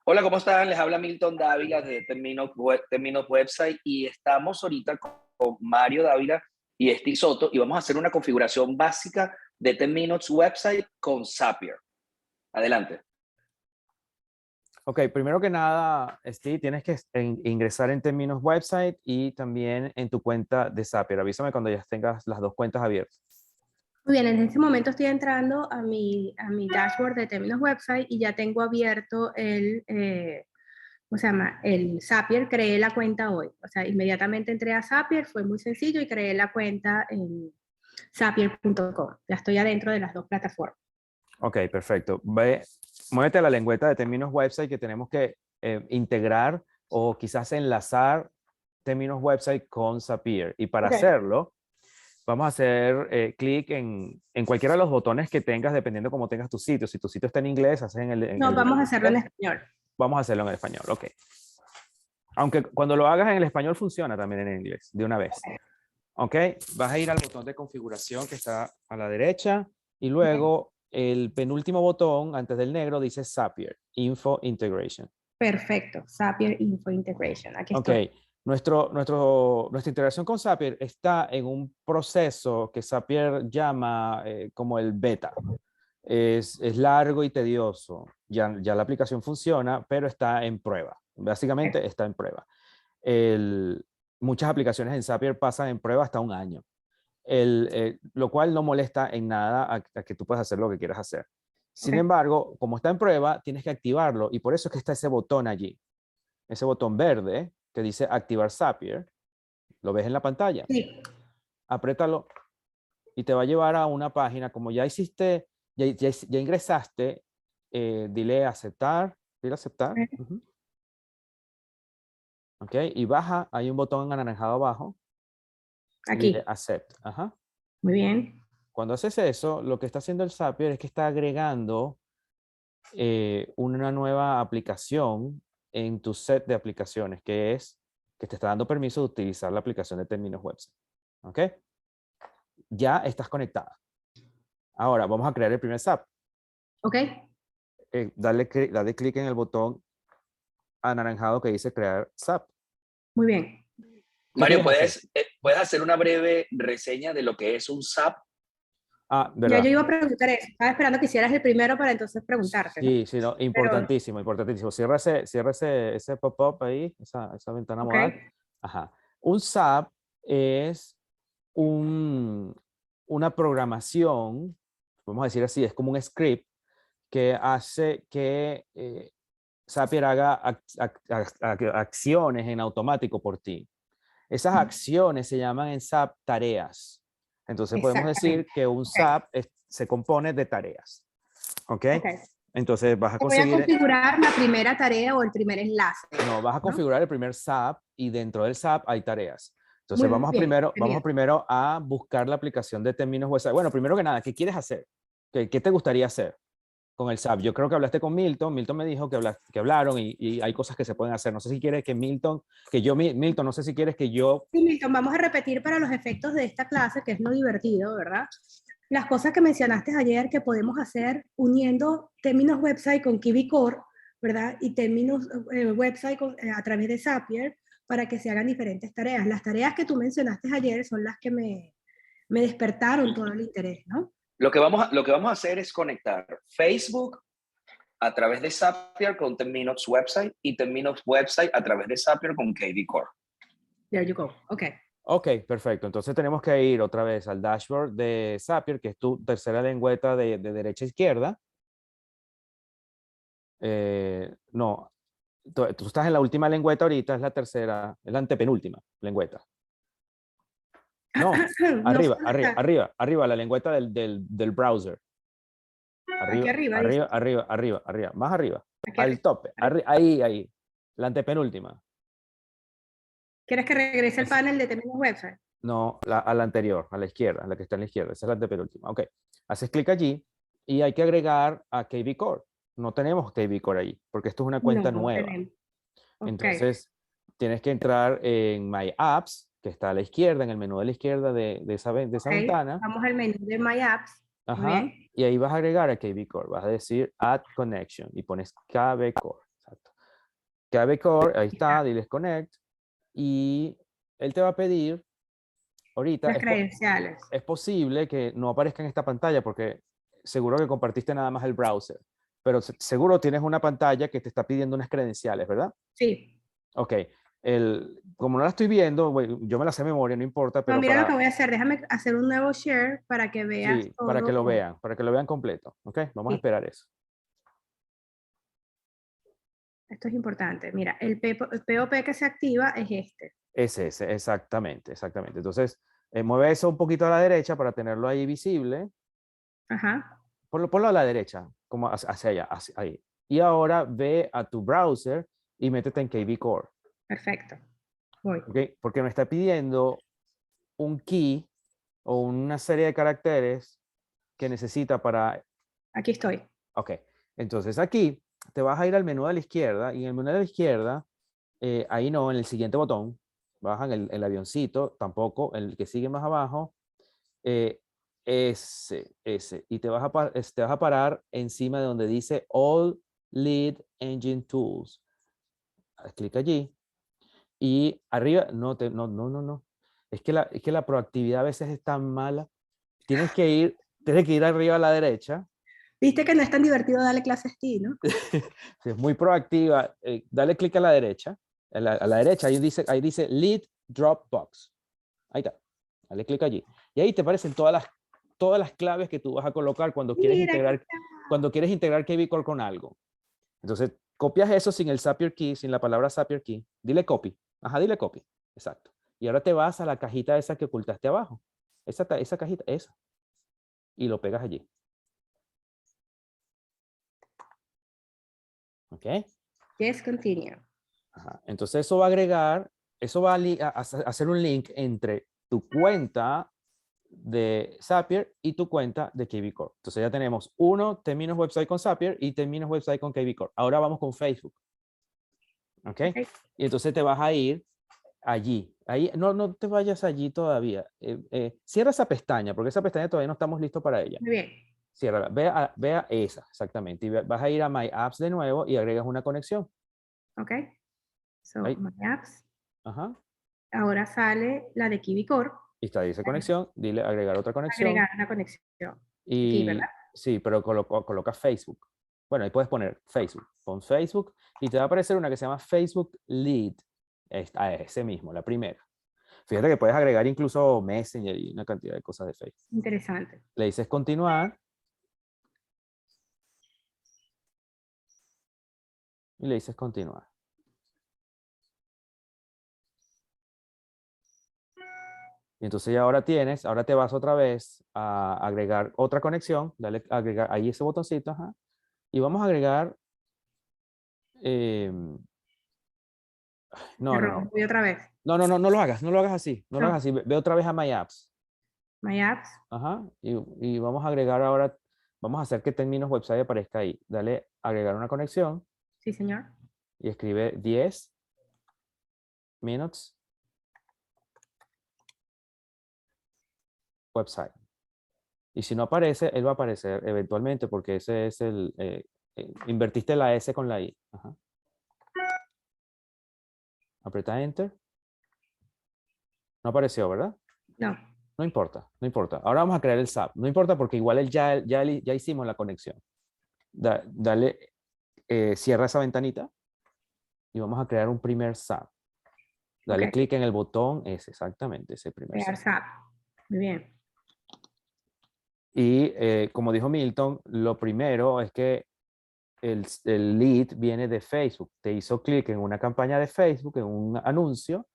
Hola, ¿cómo están? Les habla Milton Dávila de Terminos Website y estamos ahorita con Mario Dávila y Steve Soto y vamos a hacer una configuración básica de Terminos Website con Zapier. Adelante. Ok, primero que nada, Steve, tienes que ingresar en Terminos Website y también en tu cuenta de Zapier. Avísame cuando ya tengas las dos cuentas abiertas. Muy bien, en este momento estoy entrando a mi dashboard de Terminos Website y ya tengo abierto ¿cómo se llama? El Zapier. Creé la cuenta hoy. O sea, inmediatamente entré a Zapier, fue muy sencillo y creé la cuenta en zapier.com. Ya estoy adentro de las dos plataformas. Ok, perfecto. Muévete a la lengüeta de Terminos Website que tenemos que integrar o quizás enlazar Terminos Website con Zapier. Y para hacerlo, vamos a hacer clic en cualquiera de los botones que tengas, dependiendo cómo tengas tu sitio. Si tu sitio está en inglés, haces No, vamos a hacerlo en español. Vamos a hacerlo en español, ok. Aunque cuando lo hagas en el español funciona también en inglés, de una vez. Ok, vas a ir al botón de configuración que está a la derecha y luego el penúltimo botón antes del negro dice Zapier, Info Integration. Perfecto, Zapier Info Integration. Aquí Ok, estoy. nuestra integración con Zapier está en un proceso que Zapier llama como el beta. Es largo y tedioso. Ya la aplicación funciona, pero está en prueba. Básicamente está en prueba. Muchas aplicaciones en Zapier pasan en prueba hasta un año. Lo cual no molesta en nada a que tú puedas hacer lo que quieras hacer. Sin embargo, como está en prueba, tienes que activarlo y por eso es que está ese botón allí. Ese botón verde que dice activar Zapier. ¿Lo ves en la pantalla? Sí. Apriétalo y te va a llevar a una página. Como ya hiciste, ya ingresaste, dile aceptar. Dile aceptar. Ok, y baja, hay un botón anaranjado abajo. Aquí. Dile accept. Ajá. Muy bien. Cuando haces eso, lo que está haciendo el Zapier es que está agregando una nueva aplicación en tu set de aplicaciones, que te está dando permiso de utilizar la aplicación de Terminos Website. ¿Ok? Ya estás conectada. Ahora vamos a crear el primer SAP. Ok. Dale clic en el botón anaranjado que dice crear SAP. Muy bien. Mario, ¿puedes hacer una breve reseña de lo que es un SAP? ¿Verdad? Ya yo iba a preguntar eso. Estaba esperando que hicieras el primero para entonces preguntarte. Sí, sí, no, importantísimo, importantísimo. Cierra ese pop-up ahí, esa ventana modal. Ajá. Un SAP es una programación, vamos a decir así, es como un script que hace que Zapier haga acciones en automático por ti. Esas acciones se llaman en SAP tareas. Entonces podemos decir que un SAP se compone de tareas. ¿Ok? Entonces vas a conseguir... Voy a configurar la primera tarea o el primer enlace. No, vas a configurar el primer SAP y dentro del SAP hay tareas. Entonces vamos primero a buscar la aplicación de Terminos Website. Bueno, primero que nada, ¿qué quieres hacer? ¿Qué te gustaría hacer con el SAP? Yo creo que hablaste con Milton. Milton me dijo que hablaron y hay cosas que se pueden hacer. No sé si quieres que Milton, no sé si quieres que yo... Sí, Milton, vamos a repetir para los efectos de esta clase, que es lo divertido, ¿verdad? Las cosas que mencionaste ayer que podemos hacer uniendo Terminos Website con Kiwi Core, ¿verdad? Y Terminos Website a través de Zapier para que se hagan diferentes tareas. Las tareas que tú mencionaste ayer son las que me despertaron todo el interés, ¿no? Lo que vamos a hacer es conectar Facebook a través de Zapier con Terminos Website y Terminos Website a través de Zapier con KV Core. There you go. Okay. Ok, perfecto. Entonces tenemos que ir otra vez al dashboard de Zapier, que es tu tercera lengüeta de derecha a izquierda. No, tú estás en la última lengüeta ahorita, es la tercera, es la antepenúltima lengüeta. No, arriba, la lengüeta del browser. Aquí arriba. Arriba, más arriba. Aquí al tope, ahí, la antepenúltima. ¿Quieres que regrese el panel de Terminos Website? No, a la anterior, a la izquierda, a la que está en la izquierda, esa es la antepenúltima. Ok, haces clic allí y hay que agregar a KV Core. No tenemos KV Core ahí, porque esto es una cuenta nueva. Entonces, tienes que entrar en My Apps, que está a la izquierda, en el menú de la izquierda de esa ventana. Vamos al menú de My Apps. Ajá, y ahí vas a agregar a KV Core. Vas a decir Add Connection y pones KV Core. Exacto. KB Core, ahí está, diles connect. Y él te va a pedir, ahorita, Las credenciales. es posible que no aparezca en esta pantalla porque seguro que compartiste nada más el browser. Pero seguro tienes una pantalla que te está pidiendo unas credenciales, ¿verdad? Sí. Ok. Como no la estoy viendo, bueno, yo me la sé de memoria, no importa, No, pero mira lo que voy a hacer. Déjame hacer un nuevo share para que veas sí, todo. para que lo vean completo. Ok, vamos a Sí. esperar eso. Esto es importante. Mira, el POP que se activa es este. Es ese, exactamente, exactamente. Entonces, mueve eso un poquito a la derecha para tenerlo ahí visible. Ajá. Ponlo a la derecha, como hacia allá, ahí. Y ahora ve a tu browser y métete en KB Core. Perfecto. Voy. ¿Okay? Porque me está pidiendo un key o una serie de caracteres que necesita para... Aquí estoy. Ok, entonces aquí te vas a ir al menú de la izquierda y en el menú de la izquierda, ahí no, en el siguiente botón, baja en el avioncito, tampoco, el que sigue más abajo, ese, y te vas a parar encima de donde dice All Lead Engine Tools. Haz clic allí y arriba, no. Es que la proactividad a veces es tan mala. Tienes que ir arriba a la derecha. Viste que no es tan divertido darle clases a ti, ¿no? Si es muy proactiva, dale clic a la derecha. A la derecha, ahí dice Lead Dropbox. Ahí está. Dale clic allí. Y ahí te aparecen todas las claves que tú vas a colocar Mira, cuando quieres integrar KB Core con algo. Entonces, copias eso sin el Zapier Key, sin la palabra Zapier Key. Dile copy. Ajá, dile copy. Exacto. Y ahora te vas a la cajita esa que ocultaste abajo. Esa cajita, esa. Y lo pegas allí. ¿Ok? yes, continue. Ajá. Entonces eso va a agregar, eso va a hacer un link entre tu cuenta de Zapier y tu cuenta de KB Core. Entonces ya tenemos términos website con Zapier y términos website con KB Core. Ahora vamos con Facebook. ¿Ok? Okay. Y entonces te vas a ir allí. Ahí, no te vayas allí todavía. Cierra esa pestaña, porque esa pestaña todavía no estamos listos para ella. Muy bien. Ciérrala. Ve a esa, exactamente. Y vas a ir a My Apps de nuevo y agregas una conexión. Ok. So, Ahí. my apps. Ajá. Ahora sale la de Kiwi Core. Y está, dice conexión. Dile agregar otra conexión. Agregar una conexión. Aquí, ¿verdad? Y sí, pero coloca Facebook. Bueno, ahí puedes poner Facebook. Pon Facebook y te va a aparecer una que se llama Facebook Lead. Ese mismo, la primera. Fíjate que puedes agregar incluso Messenger y una cantidad de cosas de Facebook. Interesante. Le dices continuar. Y le dices continuar. Y entonces ya ahora te vas otra vez a agregar otra conexión. Dale a agregar ahí ese botoncito. Ajá, y vamos a agregar. No. Voy otra vez. No lo hagas, no lo hagas así. No lo No. hagas así. Ve otra vez a My Apps. My apps. Ajá. Y vamos a agregar ahora, vamos a hacer que términos website aparezca ahí. Dale agregar una conexión Sí, señor. y escribe 10 minutes website. Y si no aparece, él va a aparecer eventualmente porque ese es invertiste la S con la I. Ajá. Aprieta Enter. No apareció, ¿verdad? No. No importa, no importa. Ahora vamos a crear el SAP. No importa porque igual ya hicimos la conexión. Dale, cierra esa ventanita y vamos a crear un primer SAP. Dale clic en el botón ese, exactamente, ese primer Crear SAP. SAP. Muy bien. Y como dijo Milton, lo primero es que el lead viene de Facebook. Te hizo clic en una campaña de Facebook, en un anuncio.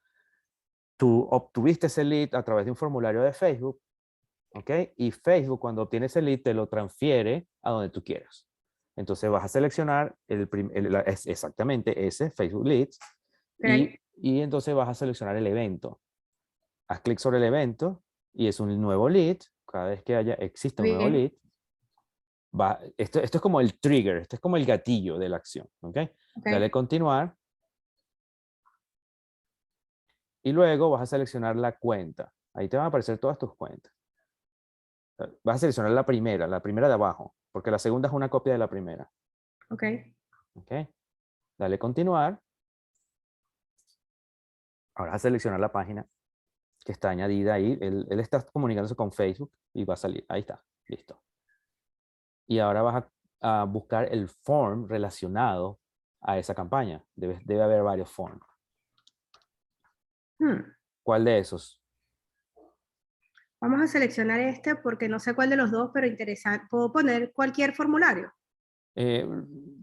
Tú obtuviste ese lead a través de un formulario de Facebook. ¿Ok? Y Facebook, cuando obtiene ese lead, te lo transfiere a donde tú quieras. Entonces vas a seleccionar exactamente ese, Facebook Leads, Okay. y entonces vas a seleccionar el evento. Haz clic sobre el evento y es un nuevo lead. Cada vez que existe un nuevo lead, esto es como el trigger, esto es como el gatillo de la acción. ¿Ok? Dale continuar. Y luego vas a seleccionar la cuenta. Ahí te van a aparecer todas tus cuentas. Vas a seleccionar la primera de abajo, porque la segunda es una copia de la primera. Ok. ¿Ok? Dale continuar. Ahora vas a seleccionar la página que está añadida ahí. Él está comunicándose con Facebook y va a salir. Ahí está, listo. Y ahora vas a buscar el form relacionado a esa campaña. Debe haber varios forms. ¿Cuál de esos? Vamos a seleccionar este porque no sé cuál de los dos, pero interesante. Puedo poner cualquier formulario.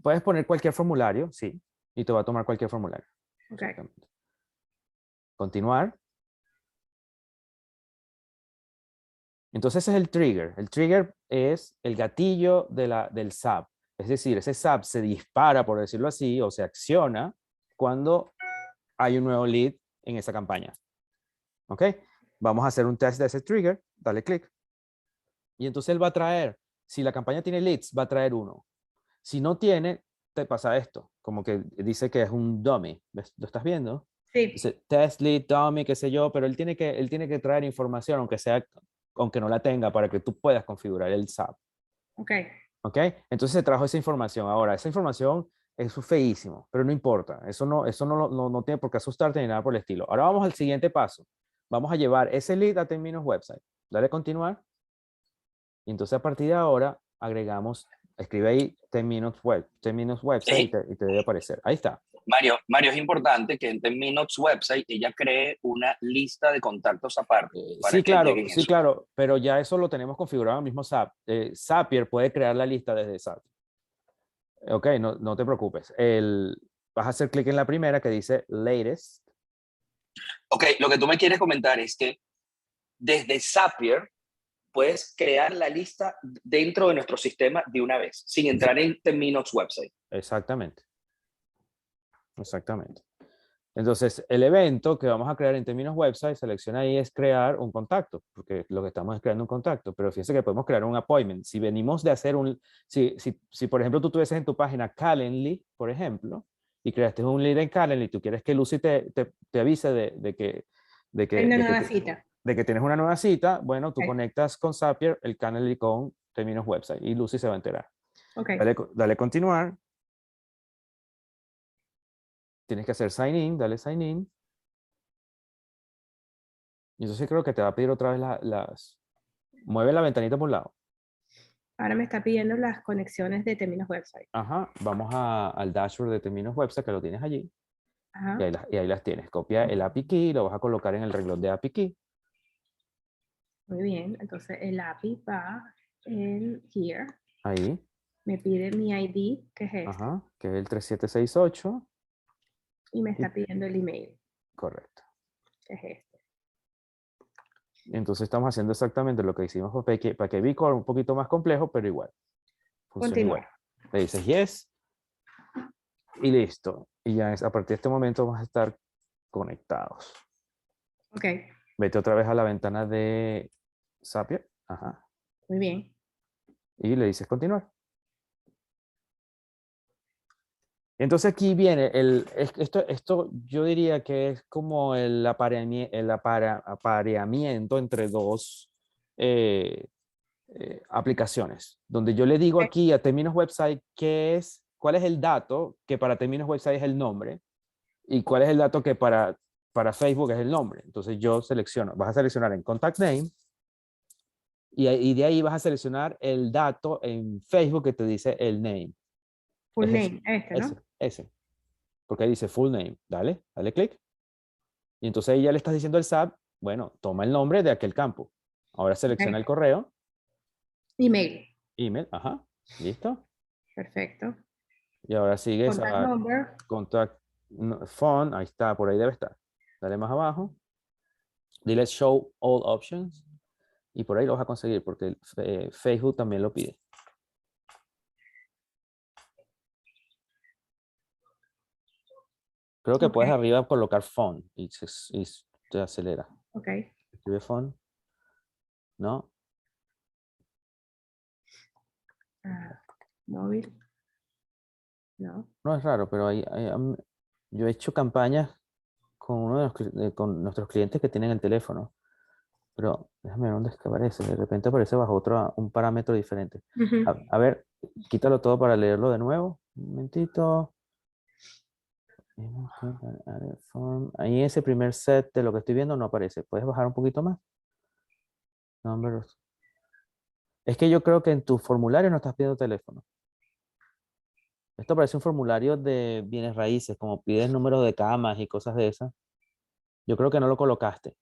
Puedes poner cualquier formulario, sí, y te va a tomar cualquier formulario. Okay. Continuar. Entonces ese es el trigger. El trigger es el gatillo del SAP. Es decir, ese SAP se dispara, por decirlo así, o se acciona cuando hay un nuevo lead en esa campaña. ¿Ok? Vamos a hacer un test de ese trigger. Dale clic. Y entonces él va a traer, si la campaña tiene leads, va a traer 1. Si no tiene, te pasa esto. Como que dice que es un dummy. ¿Ves? ¿Lo estás viendo? Sí. Dice test lead, dummy, qué sé yo, pero él tiene que traer información, aunque no la tenga, para que tú puedas configurar el SAP. Ok. ¿Ok? Entonces se trajo esa información. Ahora, esa información es feísimo, pero no importa. Eso no tiene por qué asustarte ni nada por el estilo. Ahora vamos al siguiente paso. Vamos a llevar ese lead a Terminus Website. Dale a continuar. Y entonces a partir de ahora agregamos, escribe ahí Terminus Website y te debe aparecer. Ahí está. Mario, es importante que en Terminox website ella cree una lista de contactos aparte para Sí, que claro, lleguen sí, eso. claro, pero ya eso lo tenemos configurado en el mismo SAP. Zapier puede crear la lista desde SAP. Ok, no te preocupes. Vas a hacer clic en la primera que dice Latest. Ok, lo que tú me quieres comentar es que desde Zapier puedes crear la lista dentro de nuestro sistema de una vez, sin entrar en Terminox website. Exactamente. Exactamente. Entonces, el evento que vamos a crear en términos website, selecciona ahí es crear un contacto, porque lo que estamos es creando un contacto, pero fíjense que podemos crear un appointment. Si venimos de hacer si por ejemplo tú tuvieses en tu página Calendly, por ejemplo, y creaste un lead en Calendly, tú quieres que Lucy te avise de que Hay una nueva cita. de que tienes una nueva cita, bueno, tú conectas con Zapier el Calendly con términos website y Lucy se va a enterar. Ok. Dale continuar. Tienes que hacer sign in, dale sign in. Y entonces creo que te va a pedir otra vez mueve la ventanita por un lado. Ahora me está pidiendo las conexiones de términos website. Ajá, vamos al dashboard de términos website que lo tienes allí. Ajá. Y ahí las tienes. Copia el API key y lo vas a colocar en el renglón de API key. Muy bien. Entonces el API va en here. Ahí. Me pide mi ID, que es este. Ajá, que es el 3768. Y me está pidiendo el email, Correcto. que es este. Entonces estamos haciendo exactamente lo que hicimos para que Bicor un poquito más complejo, pero igual. Funciona igual. Le dices yes. Y listo. Y ya a partir de este momento vamos a estar conectados. Ok. Vete otra vez a la ventana de Zapier. Ajá. Muy bien. Y le dices continuar. Entonces aquí viene, esto yo diría que es como el apareamiento entre dos aplicaciones, donde yo le digo aquí a términos website cuál es el dato que para términos website es el nombre y cuál es el dato que para Facebook es el nombre. Entonces yo vas a seleccionar en contact name y de ahí vas a seleccionar el dato en Facebook que te dice el name. Full Es name, ¿no? ese. Porque ahí dice full name. Dale clic. Y entonces ahí ya le estás diciendo al SAP, bueno, toma el nombre de aquel campo. Ahora selecciona el correo. Email. Email, ajá. ¿Listo? Perfecto. Y ahora sigues Contact a number. contact phone. Ahí está, por ahí debe estar. Dale más abajo. Dile show all options. Y por ahí lo vas a conseguir porque Facebook también lo pide. Creo que puedes arriba colocar phone y te acelera. Ok. Escribe phone. ¿No? Móvil. No. No es raro, pero yo he hecho campañas con con nuestros clientes que tienen el teléfono. Pero déjame ver dónde es que aparece. De repente aparece bajo un parámetro diferente. A ver, quítalo todo para leerlo de nuevo. Un momentito. Ahí ese primer set de lo que estoy viendo no aparece. ¿Puedes bajar un poquito más? Numbers. Es que yo creo que en tu formulario no estás pidiendo teléfono. Esto parece un formulario de bienes raíces, como pides números de camas y cosas de esas. Yo creo que no lo colocaste.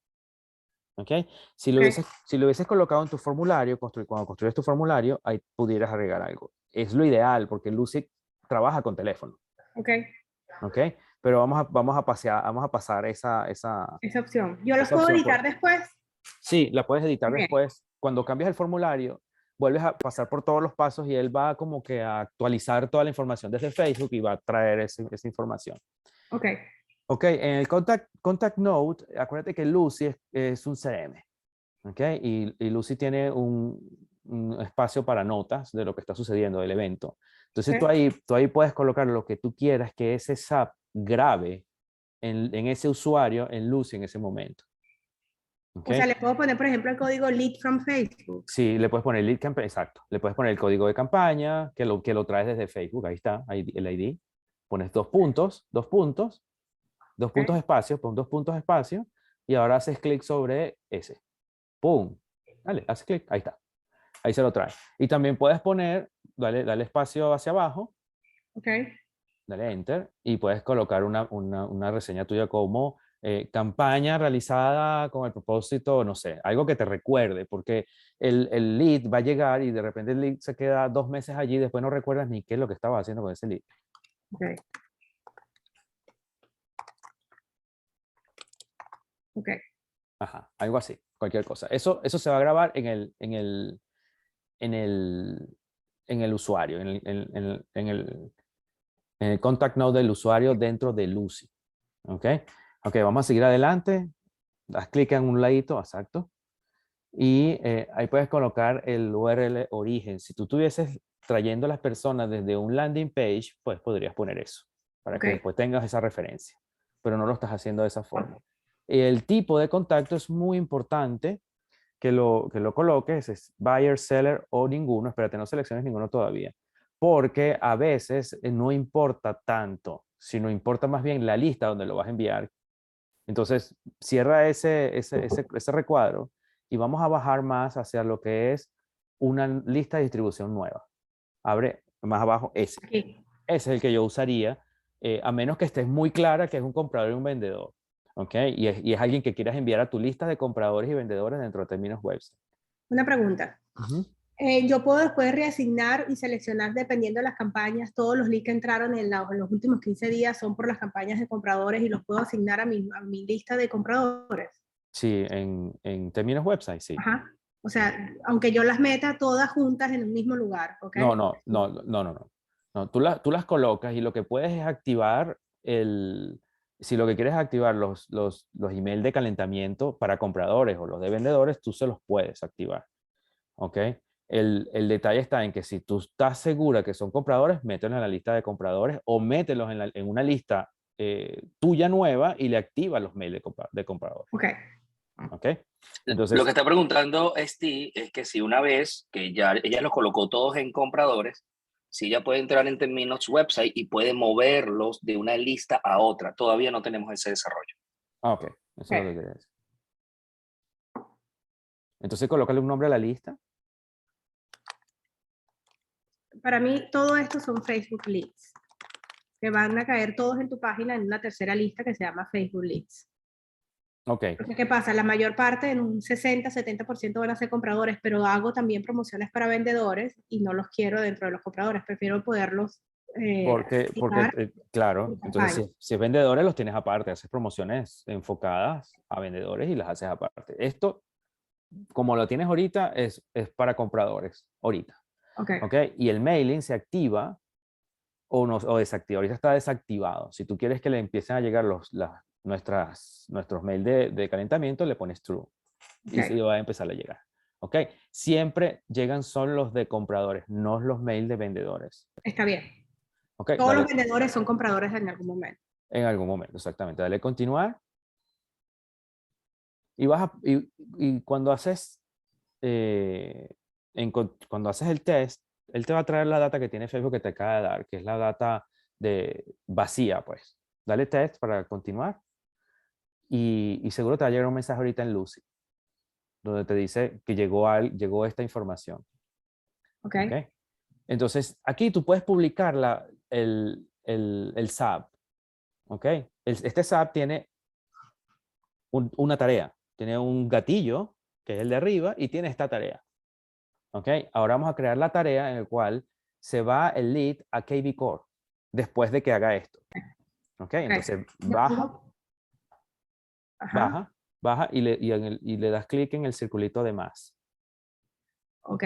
¿Ok? Si lo Ok. hubieses colocado en tu formulario, cuando construyes tu formulario, ahí pudieras agregar algo. Es lo ideal porque Lucy trabaja con teléfono. Ok, ¿Ok? Pero vamos a pasar esa opción. ¿Yo los esa puedo opción editar por. después? Sí, la puedes editar Bien, después. Cuando cambias el formulario, vuelves a pasar por todos los pasos y él va como que a actualizar toda la información desde Facebook y va a traer esa información. ok, Ok, en el Contact Note, acuérdate que Lucy es un CRM. Ok, y Lucy tiene un espacio para notas de lo que está sucediendo, del evento. Entonces ok. tú ahí puedes colocar lo que tú quieras que ese SAP grabe en ese usuario, en Lucy en ese momento. O sea, ¿Ok? le puedo poner, por ejemplo, el código lead from Facebook. Sí, le puedes poner el lead campaign, exacto. Le puedes poner el código de campaña que lo traes desde Facebook. Ahí está, ahí, el ID. Pones dos puntos Ok, espacio, pon dos puntos espacio y ahora haces clic sobre ese. ¡Pum! Dale, haces clic, ahí está. Ahí se lo trae. Y también puedes poner, dale espacio hacia abajo, ok. dale enter y puedes colocar una reseña tuya como campaña realizada con el propósito, no sé, algo que te recuerde, porque el lead va a llegar y de repente el lead se queda 2 meses allí y después no recuerdas ni qué es lo que estaba haciendo con ese lead. Ok, ok, Ajá, algo así, cualquier cosa. Eso se va a grabar en el, en el usuario, en el contact note del usuario dentro de Lucy. ¿Ok? Ok, vamos a seguir adelante. Das clic en un ladito, exacto. Y ahí puedes colocar el URL origen. Si tú estuvieses trayendo a las personas desde un landing page, pues podrías poner eso, para ok. que después tengas esa referencia. Pero no lo estás haciendo de esa forma. El tipo de contacto es muy importante que lo coloques, es buyer, seller o ninguno. Espérate, no selecciones ninguno todavía. Porque a veces no importa tanto, sino importa más bien la lista donde lo vas a enviar. Entonces, cierra ese recuadro y vamos a bajar más hacia lo que es una lista de distribución nueva. Abre más abajo ese. Aquí. Ese es el que yo usaría, a menos que estés muy clara que es un comprador y un vendedor. ¿Ok? Y es alguien que quieras enviar a tu lista de compradores y vendedores dentro de términos web. Una pregunta. Ujú. Yo puedo después reasignar y seleccionar, dependiendo de las campañas, todos los leads que entraron en los últimos 15 días son por las campañas de compradores y los puedo asignar a mi lista de compradores. Sí, en términos website, sí. Ajá. O Sí. sea, aunque yo las meta todas juntas en un mismo lugar, ¿ok? No, no, no, no, no, no. No, tú las colocas y lo que puedes es activar si lo que quieres es activar los emails de calentamiento para compradores o los de vendedores, tú se los puedes activar. ¿Ok? El detalle está en que si tú estás segura que son compradores, mételos en la lista de compradores o mételos en una lista tuya nueva y le activa los mails de compradores. Ok. ¿Ok? Lo que Entonces, está preguntando Steve es que si una vez que ya ella los colocó todos en compradores, si ella puede entrar en Terminos website y puede moverlos de una lista a otra. Todavía no tenemos ese desarrollo. ok, eso es lo que Ok. quería decir. Entonces, colócale un nombre a la lista. Para mí, todo esto son Facebook Leads, que van a caer todos en tu página en una tercera lista que se llama Facebook Leads. Ok, Entonces, ¿qué pasa? La mayor parte, en un 60-70% van a ser compradores, pero hago también promociones para vendedores y no los quiero dentro de los compradores. Prefiero poderlos porque activar claro, en entonces campaña. si es vendedores, los tienes aparte, haces promociones enfocadas a vendedores y las haces aparte. Esto, como lo tienes ahorita, es para compradores, ahorita. Ok, ¿Ok? Y el mailing se activa o desactiva. Ahorita está desactivado. Si tú quieres que le empiecen a llegar nuestros mails de calentamiento, le pones true ok. y se va a empezar a llegar. ¿Ok? Siempre llegan son los de compradores, no los mails de vendedores. Está bien. ¿Ok? Todos los Dale vendedores son compradores en algún momento. en algún momento, exactamente. Dale continuar y cuando haces eh, cuando haces el test, él te va a traer la data que tiene Facebook que te acaba de dar, que es la data vacía, pues. Dale test para continuar. Y seguro te va a llegar un mensaje ahorita en Lucy, donde te dice que llegó esta información. Ok. ¿Ok? Entonces, aquí tú puedes publicar el SAP. ¿Ok? Este SAP tiene una tarea. Tiene un gatillo, que es el de arriba, y tiene esta tarea. ¿Ok? Ahora vamos a crear la tarea en la cual se va el lead a KB Core después de que haga esto. ¿Ok? Entonces Ajá. baja y le das clic en el circulito de más. Ok.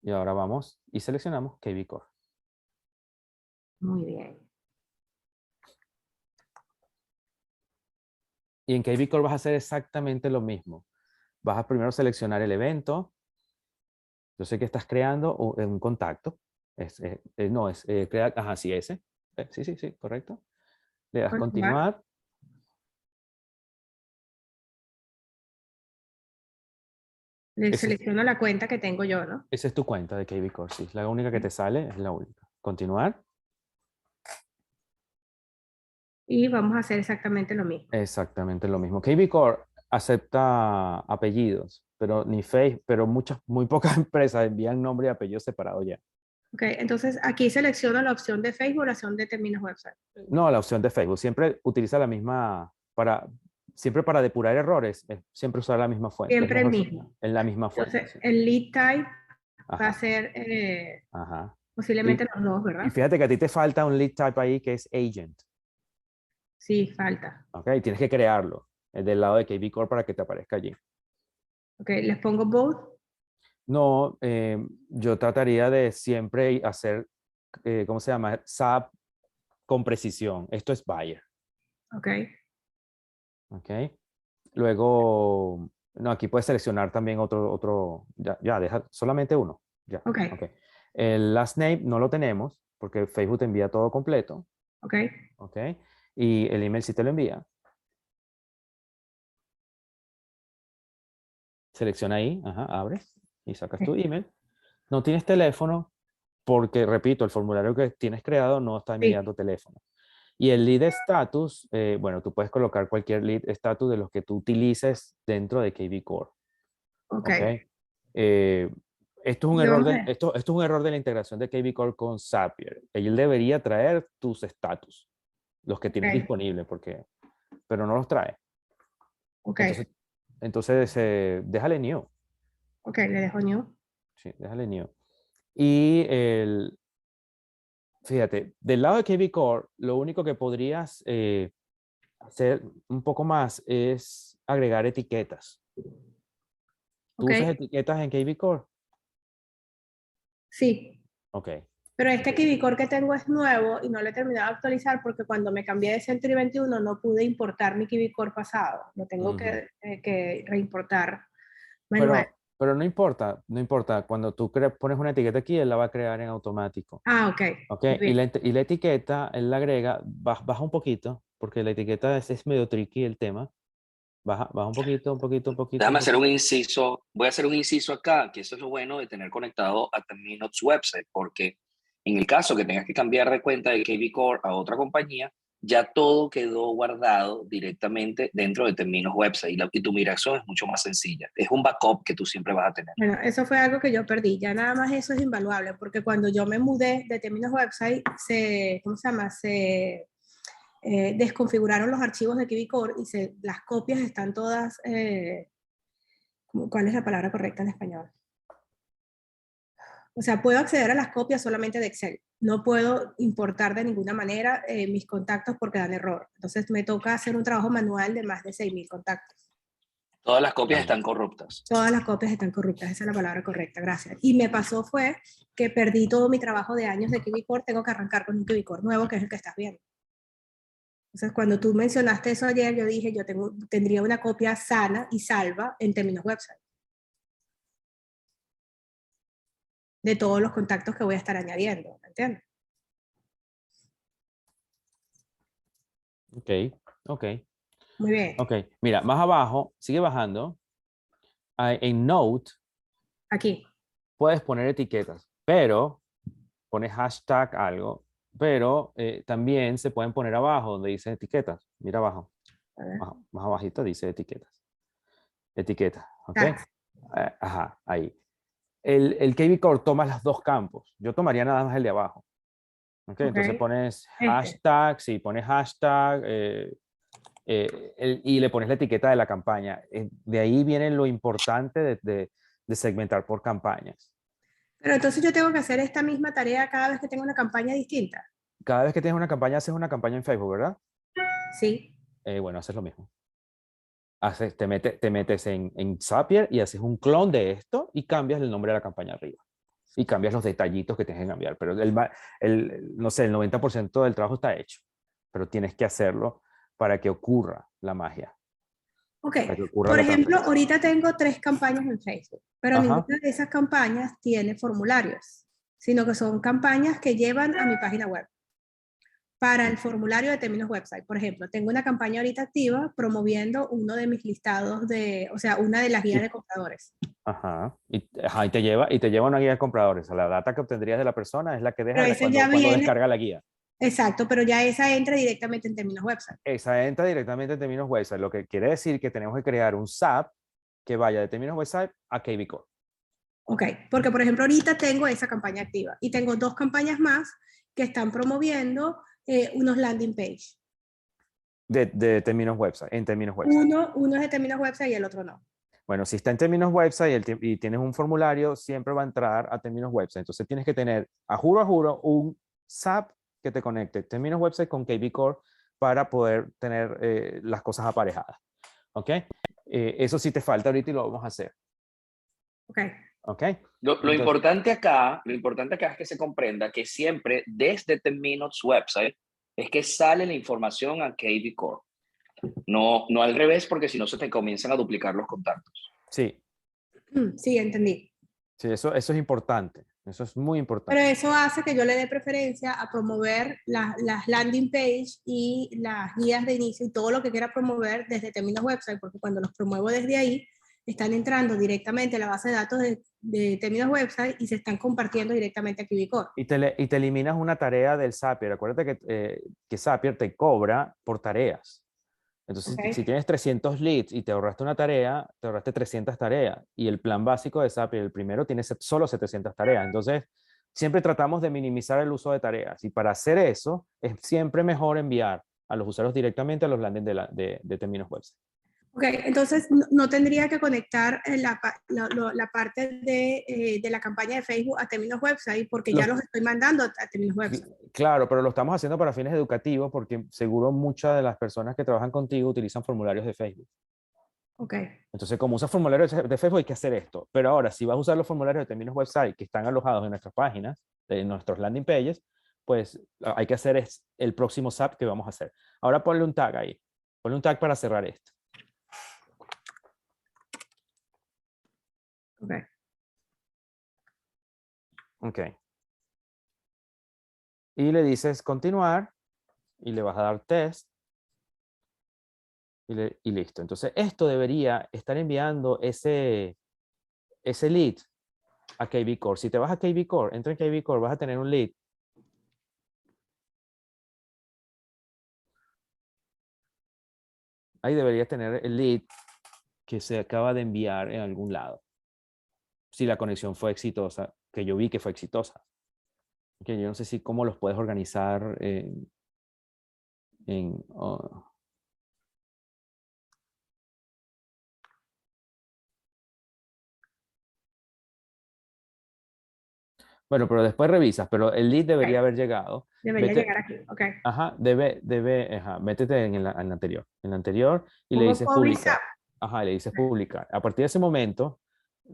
Y ahora vamos y seleccionamos KB Core. Muy bien. Y en KB Core vas a hacer exactamente lo mismo. Vas a primero seleccionar el evento. Yo sé que estás creando un contacto. Crear, ajá, sí, ese. Sí, correcto. Le das continuar. Le selecciono la cuenta que tengo yo, ¿no? Esa es tu cuenta de KB Core, sí. La única que te sale es la única. Continuar. Y vamos a hacer exactamente lo mismo. Exactamente lo mismo. KB Core acepta apellidos, pero muy pocas empresas envían nombre y apellido separado ya. Ok, entonces aquí selecciono la opción de Facebook, la opción de términos website. No, la opción de Facebook. Siempre utiliza la misma, siempre para depurar errores, siempre usar la misma fuente. Siempre el mismo. En la misma fuente. Entonces, Sí. el lead type Ajá. va a ser Ajá. posiblemente los dos, ¿verdad? Y fíjate que a ti te falta un lead type ahí que es agent. Sí, falta. Ok, tienes que crearlo del lado de KB Core para que te aparezca allí. Ok, les pongo both. No, yo trataría de siempre hacer, ¿cómo se llama? SAP con precisión. Esto es buyer. Ok. Ok. Luego, no, aquí puedes seleccionar también ya, deja solamente uno. Ya. Ok. Ok. El last name no lo tenemos porque Facebook te envía todo completo. Ok. Ok. Y el email sí te lo envía. Selecciona ahí, ajá, abres y sacas tu email. No tienes teléfono porque, repito, el formulario que tienes creado no está Sí. enviando teléfono. Y el lead status, bueno, tú puedes colocar cualquier lead status de los que tú utilices dentro de KB Core. Ok. ¿Ok? Esto es un Yo, error esto es un error de la integración de KB Core con Zapier. Él debería traer tus status, los que tienes disponibles, pero no los trae. ok. Entonces déjale new. Ok, le dejo new. Sí, déjale new. Y fíjate, del lado de KB Core, lo único que podrías hacer un poco más es agregar etiquetas. ¿Tú Ok. usas etiquetas en KB Core? Sí. Ok. Pero este KiwiCore que tengo es nuevo y no lo he terminado de actualizar porque cuando me cambié de Century 21 no pude importar mi KiwiCore pasado. Lo tengo que reimportar manual. Pero no importa, no importa. Cuando tú pones una etiqueta aquí, él la va a crear en automático. Ah, ok. ¿Ok? Muy bien. Y la etiqueta, él la agrega, baja un poquito, porque la etiqueta es medio tricky el tema. Baja un poquito, un poquito, un poquito. Déjame hacer un inciso. Voy a hacer un inciso acá, que eso es lo bueno de tener conectado a Terminox website, porque en el caso que tengas que cambiar de cuenta de KB Core a otra compañía, ya todo quedó guardado directamente dentro de Terminos website y tu migración es mucho más sencilla. Es un backup que tú siempre vas a tener. Bueno, eso fue algo que yo perdí. Ya nada más eso es invaluable porque cuando yo me mudé de términos website, ¿cómo se llama? Se desconfiguraron los archivos de KiwiCore y las copias están todas, ¿cuál es la palabra correcta en español? O sea, puedo acceder a las copias solamente de Excel. No puedo importar de ninguna manera mis contactos porque dan error. Entonces me toca hacer un trabajo manual de más de 6.000 contactos. Todas las copias están corruptas. Todas las copias están corruptas, esa es la palabra correcta, gracias. Y me pasó fue que perdí todo mi trabajo de años de KiwiCore, tengo que arrancar con un KiwiCore nuevo, que es el que estás viendo. Entonces, cuando tú mencionaste eso ayer, yo dije, tendría una copia sana y salva en términos website. De todos los contactos que voy a estar añadiendo, ¿me entiendes? Ok. Muy bien. Ok, mira, más abajo, sigue bajando. En Note, Aquí. puedes poner etiquetas, pero pones hashtag algo pero también se pueden poner abajo donde dice etiquetas. Mira abajo, A ver. más abajito dice etiquetas. Etiquetas, ¿ok? Tags. Ajá, ahí. El KB Core toma los dos campos. Yo tomaría nada más el de abajo. ¿Ok? Entonces Ok. pones Este. hashtag, sí, pones hashtag y le pones la etiqueta de la campaña. De ahí viene lo importante de segmentar por campañas. Pero entonces yo tengo que hacer esta misma tarea cada vez que tengo una campaña distinta. Cada vez que tienes una campaña, haces una campaña en Facebook, ¿verdad? Sí. Bueno, haces lo mismo. Te metes en Zapier y haces un clon de esto y cambias el nombre de la campaña arriba. Y cambias los detallitos que tienes que cambiar. Pero no sé, el 90% del trabajo está hecho. Pero tienes que hacerlo para que ocurra la magia. Ok. Para que ocurra Por la ejemplo, transferencia. ahorita tengo 3 campañas en Facebook, pero Ajá. ninguna de esas campañas tiene formularios, sino que son campañas que llevan a mi página web. Para el formulario de términos website, por ejemplo, tengo una campaña ahorita activa promoviendo uno de mis listados o sea, una de las guías de compradores. Ajá. Y te lleva una guía de compradores. O sea, la data que obtendrías de la persona es la que Pero deja eso ya cuando viene, descarga la guía. exacto, pero ya esa entra directamente en términos website. Esa entra directamente en términos website, lo que quiere decir que tenemos que crear un SAP que vaya de términos website a KB Core. Ok, porque por ejemplo ahorita tengo esa campaña activa y tengo 2 campañas más que están promoviendo unos landing page. De términos website, en términos website. Uno es de términos website y el otro no. Bueno, si está en términos website y tienes un formulario, siempre va a entrar a términos website. Entonces tienes que tener a juro un SAP que te conecte términos website con KB Core para poder tener las cosas aparejadas. ¿Ok? Eso sí te falta ahorita y lo vamos a hacer. Ok. ¿Ok? Lo Entonces, importante acá es que se comprenda que siempre desde Terminos website es que sale la información a KB Core. No al revés, porque si no se te comienzan a duplicar los contactos. sí, Sí, entendí. sí, eso es importante. Eso es muy Pero importante. eso hace que yo le dé preferencia a promover las landing page y las guías de inicio y todo lo que quiera promover desde términos website, porque cuando los promuevo desde ahí, están entrando directamente a la base de datos de términos website y se están compartiendo directamente a KiwiCore. Y te eliminas una tarea del Zapier. Acuérdate que Zapier te cobra por tareas. Entonces, Okay. si tienes 300 leads y te ahorraste una tarea, te ahorraste 300 tareas. Y el plan básico de Zapier, el primero, tiene solo 700 tareas. Entonces, siempre tratamos de minimizar el uso de tareas. Y para hacer eso, es siempre mejor enviar a los usuarios directamente a los landings de términos web. Ok, entonces no tendría que conectar la parte de la campaña de Facebook a términos website porque ya Los, los estoy mandando a términos website. claro, pero lo estamos haciendo para fines educativos porque seguro muchas de las personas que trabajan contigo utilizan formularios de Facebook. Ok. Entonces, como usas formularios de Facebook, hay que hacer esto. Pero ahora, si vas a usar los formularios de términos website que están alojados en nuestras páginas, en nuestros landing pages, pues hay que hacer el próximo SAP que vamos a hacer. Ahora ponle un tag ahí. Ponle un tag para cerrar esto. Ok. Ok. Y le dices continuar y le vas a dar test y listo. Entonces, esto debería estar enviando ese lead a KB Core. Si te vas a KB Core, entra en KB Core, vas a tener un lead. Ahí deberías tener el lead que se acaba de enviar en algún lado. Si la conexión fue exitosa, que yo vi que fue exitosa. Que yo no sé si cómo los puedes organizar oh. Bueno, pero después revisas, pero el lead debería Ok. haber llegado. Debería llegar aquí. Ok. Ajá, métete en el anterior. En el anterior y le Pongo dices publish publicar. Ajá, le dices publicar. A partir de ese momento,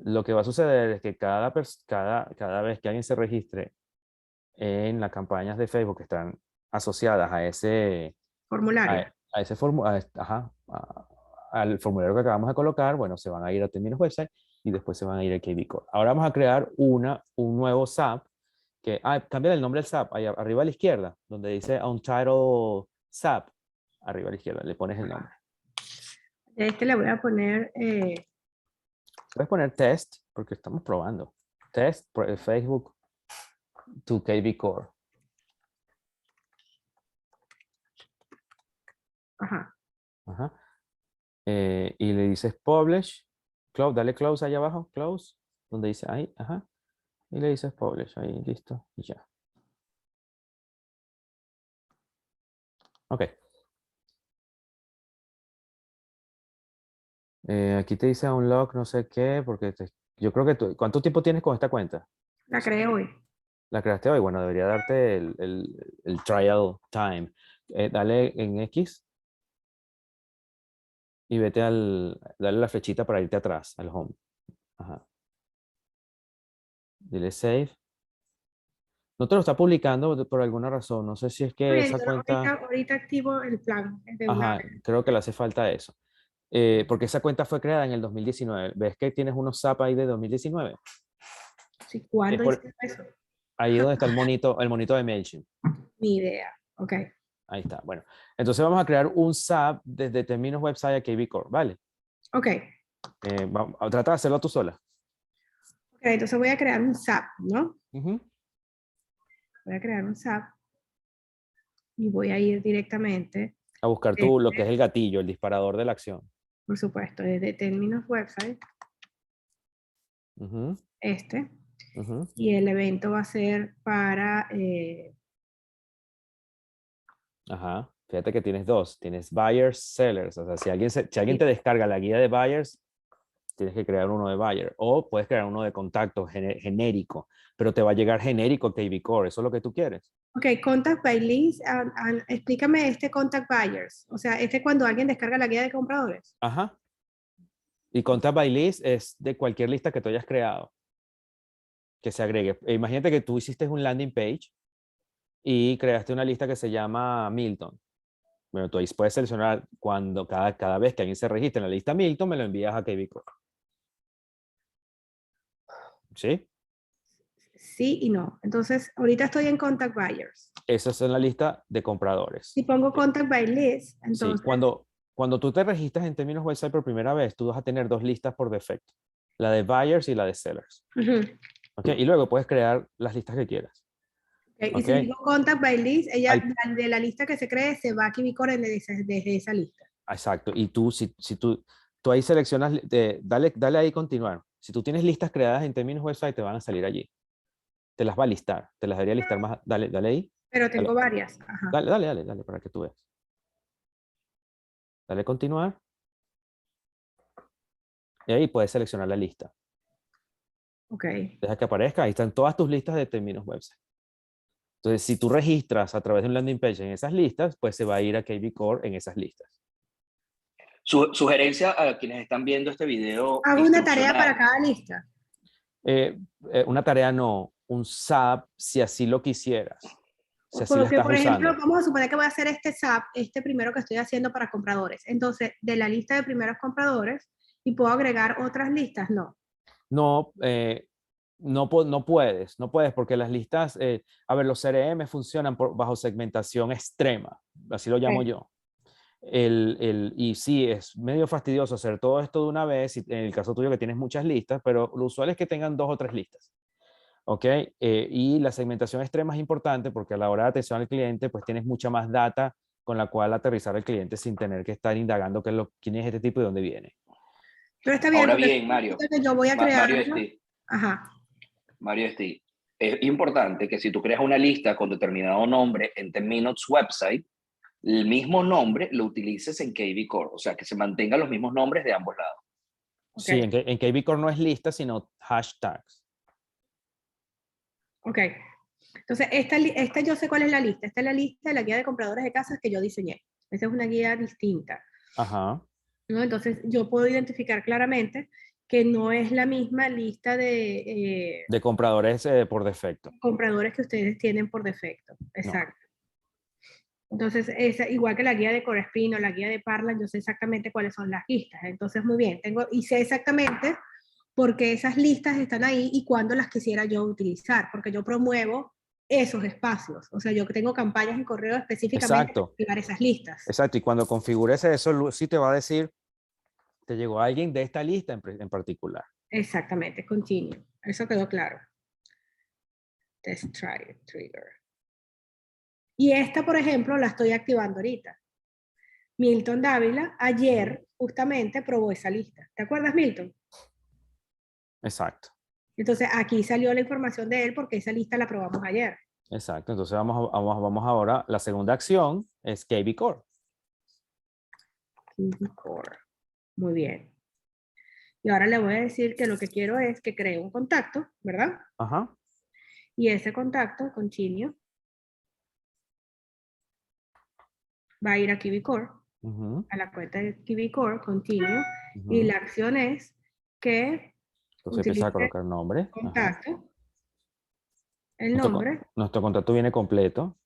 lo que va a suceder es que cada vez que alguien se registre en las campañas de Facebook que están asociadas a formulario. al formulario que acabamos de colocar, bueno, se van a ir a términos website y después se van a ir a KB Core. Ahora vamos a crear un nuevo SAP que, cambia el nombre del SAP, ahí arriba a la izquierda, donde dice Untitled SAP, arriba a la izquierda, le pones el nombre. A este le voy a poner, Puedes poner test, porque estamos probando. Test por el Facebook to KB Core. Ajá. Ajá. Y le dices publish, close, dale close allá abajo, close, donde dice ahí, ajá. Y le dices publish, ahí, listo, y ya. Ok. Aquí te dice unlock no sé qué, porque yo creo que ¿cuánto tiempo tienes con esta cuenta? La creé hoy. ¿La creaste hoy? Bueno, debería darte el trial time. Dale en X y vete dale la flechita para irte atrás, al home. Ajá. Dile save. No te lo está publicando por alguna razón. No sé si es que Bien, esa cuenta... ahorita activo el plan de una Ajá, vez. creo que le hace falta eso. Porque esa cuenta fue creada en el 2019. ¿Ves que tienes unos SAP ahí de 2019? Sí, Es ¿cuándo por hice eso? ahí donde está el monito de MailChimp. Ni idea. Ok. Ahí está. Bueno, entonces vamos a crear un SAP desde términos website a KB Core, ¿vale? Ok. Trata de hacerlo tú sola. Ok, entonces voy a crear un SAP, ¿no? Ujú. Voy a crear un SAP y voy a ir directamente, A buscar tú lo que es el gatillo, el disparador de la acción. por supuesto, desde términos website, Ujú, este, ujú. y el evento va a ser para, Ajá. Fíjate que tienes dos. Tienes buyers, sellers. O sea, si alguien te descarga la guía de buyers, tienes que crear uno de buyer. O puedes crear uno de contacto genérico. Pero te va a llegar genérico KB Core. Eso es lo que tú quieres. ok, contact by leads, explícame este contact buyers, o sea, este cuando alguien descarga la guía de compradores. Ajá. Y contact by list es de cualquier lista que tú hayas creado. Que se agregue. Imagínate que tú hiciste un landing page y creaste una lista que se llama Milton. Bueno, tú ahí puedes seleccionar cada vez que alguien se registre en la lista Milton, me lo envías a KB Core. ¿Sí? Sí y no. Entonces, ahorita estoy en contact buyers. Esa es la lista de compradores. Si pongo contact by list, Sí, entonces, cuando tú te registras en términos website por primera vez, tú vas a tener dos listas por defecto. La de buyers y la de sellers. ujú. ¿Ok? Y luego puedes crear las listas que quieras. Ok, y ¿Ok? si digo contact by list, ella Al- de la lista que se cree se va a Kibicore desde esa lista. exacto. Y tú, si tú ahí seleccionas, dale ahí continuar. Si tú tienes listas creadas en términos website, te van a salir allí. Te las va a listar. Te las debería listar más. Dale ahí. Pero tengo Dale, varias. Ajá. dale, para que tú veas. Dale continuar. Y ahí puedes seleccionar la lista. Ok. Deja que aparezca. Ahí están todas tus listas de términos website. Entonces, si tú registras a través de un landing page en esas listas, pues se va a ir a KB Core en esas listas. Sugerencia a quienes están viendo este video Hago una tarea para instruccional. cada lista. Una tarea no, un SAP si así lo quisieras, si así la Porque, estás por ejemplo, usando. vamos a suponer que voy a hacer este SAP, este primero que estoy haciendo para compradores. Entonces, de la lista de primeros compradores, ¿y puedo agregar otras listas? No. No, no puedes porque las listas, a ver, los CRM funcionan bajo segmentación extrema, así lo llamo Ok. yo. Y sí, es medio fastidioso hacer todo esto de una vez, en el caso tuyo que tienes muchas listas, pero lo usual es que tengan 2 o 3 listas. ¿Ok? Y la segmentación extrema es importante porque a la hora de atención al cliente, pues tienes mucha más data con la cual aterrizar al cliente sin tener que estar indagando quién es este tipo y de dónde viene. Pero está bien, Ahora porque bien, Mario, que yo voy a crear. Mario Steve, Ajá. Mario Steve, es importante que si tú creas una lista con determinado nombre en Terminus website, el mismo nombre lo utilices en KB Core, o sea, que se mantengan los mismos nombres de ambos lados. Ok. Sí, en KB Core no es lista, sino hashtags. Ok. Entonces, esta yo sé cuál es la lista. Esta es la lista de la guía de compradores de casas que yo diseñé. Esta es una guía distinta, Ajá. ¿no? Entonces, yo puedo identificar claramente que no es la misma lista de De compradores por defecto. compradores que ustedes tienen por defecto. No. Exacto. Entonces, igual que la guía de Corespin o la guía de Parla, yo sé exactamente cuáles son las listas. Entonces, muy bien, y sé exactamente por qué esas listas están ahí y cuándo las quisiera yo utilizar, porque yo promuevo esos espacios. O sea, yo tengo campañas en correo específicamente para Exacto. activar esas listas. Exacto. Y cuando configures eso, sí te va a decir, te llegó alguien de esta lista en particular. Exactamente, continue. Eso quedó claro. Test trigger. Y esta, por ejemplo, la estoy activando ahorita. Milton Dávila ayer justamente probó esa lista. ¿Te acuerdas, Milton? Exacto. Entonces aquí salió la información de él porque esa lista la probamos ayer. Exacto. Entonces vamos ahora. La segunda acción es KB Core. KB Core. Muy bien. Y ahora le voy a decir que lo que quiero es que cree un contacto, ¿verdad? Ajá. Y ese contacto, continue, va a ir a KB Core, a la cuenta de KB Core, continue, y la acción es que entonces empieza a colocar nombre. Contacto, Ajá. el nombre. Nuestro contacto viene completo.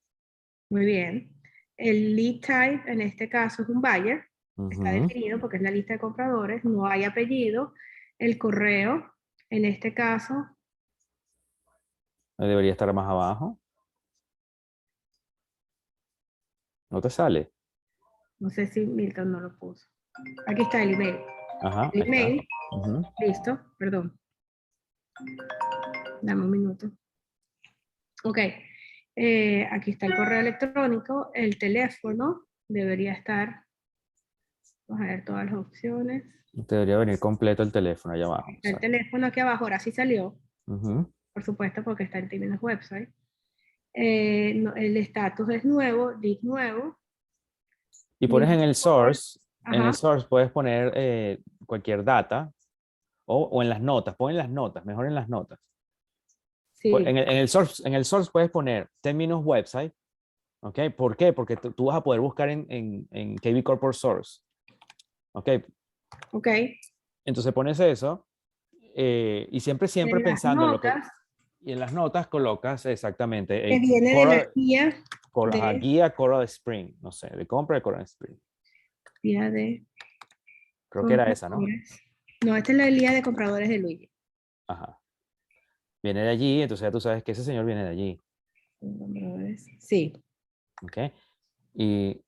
Muy bien. El lead type en este caso es un buyer. Está definido porque es la lista de compradores. No hay apellido. El correo, en este caso. Debería estar más abajo. ¿No te sale? No sé si Milton no lo puso. Aquí está el email. Ajá, El ahí email. está. Listo, perdón. Dame un minuto. Ok. Aquí está el correo electrónico. El teléfono debería estar. Vamos a ver todas las opciones. Debería venir completo el teléfono allá abajo. Está el teléfono aquí abajo, ahora sí salió. Ujú. Por supuesto, porque está en términos website. El estatus es nuevo, lead nuevo. Y pones en el source, Ajá. puedes poner cualquier data o en las notas, pon en las notas, mejor en las notas. Sí. En el source puedes poner términos website, ¿ok? ¿Por qué? Porque tú vas a poder buscar en KB Corporate Source, ¿ok? Ok. Entonces pones eso y siempre En las pensando en lo que... notas, Y en las notas colocas exactamente que viene de la guía de... guía Coral Spring, no sé, de compra de Coral Spring. Guía de... Creo que era esa, ¿no? No, esta es la guía de compradores de Luigi. Ajá. Viene de allí, entonces ya tú sabes que ese señor viene de allí. Sí. ¿Ok? Y...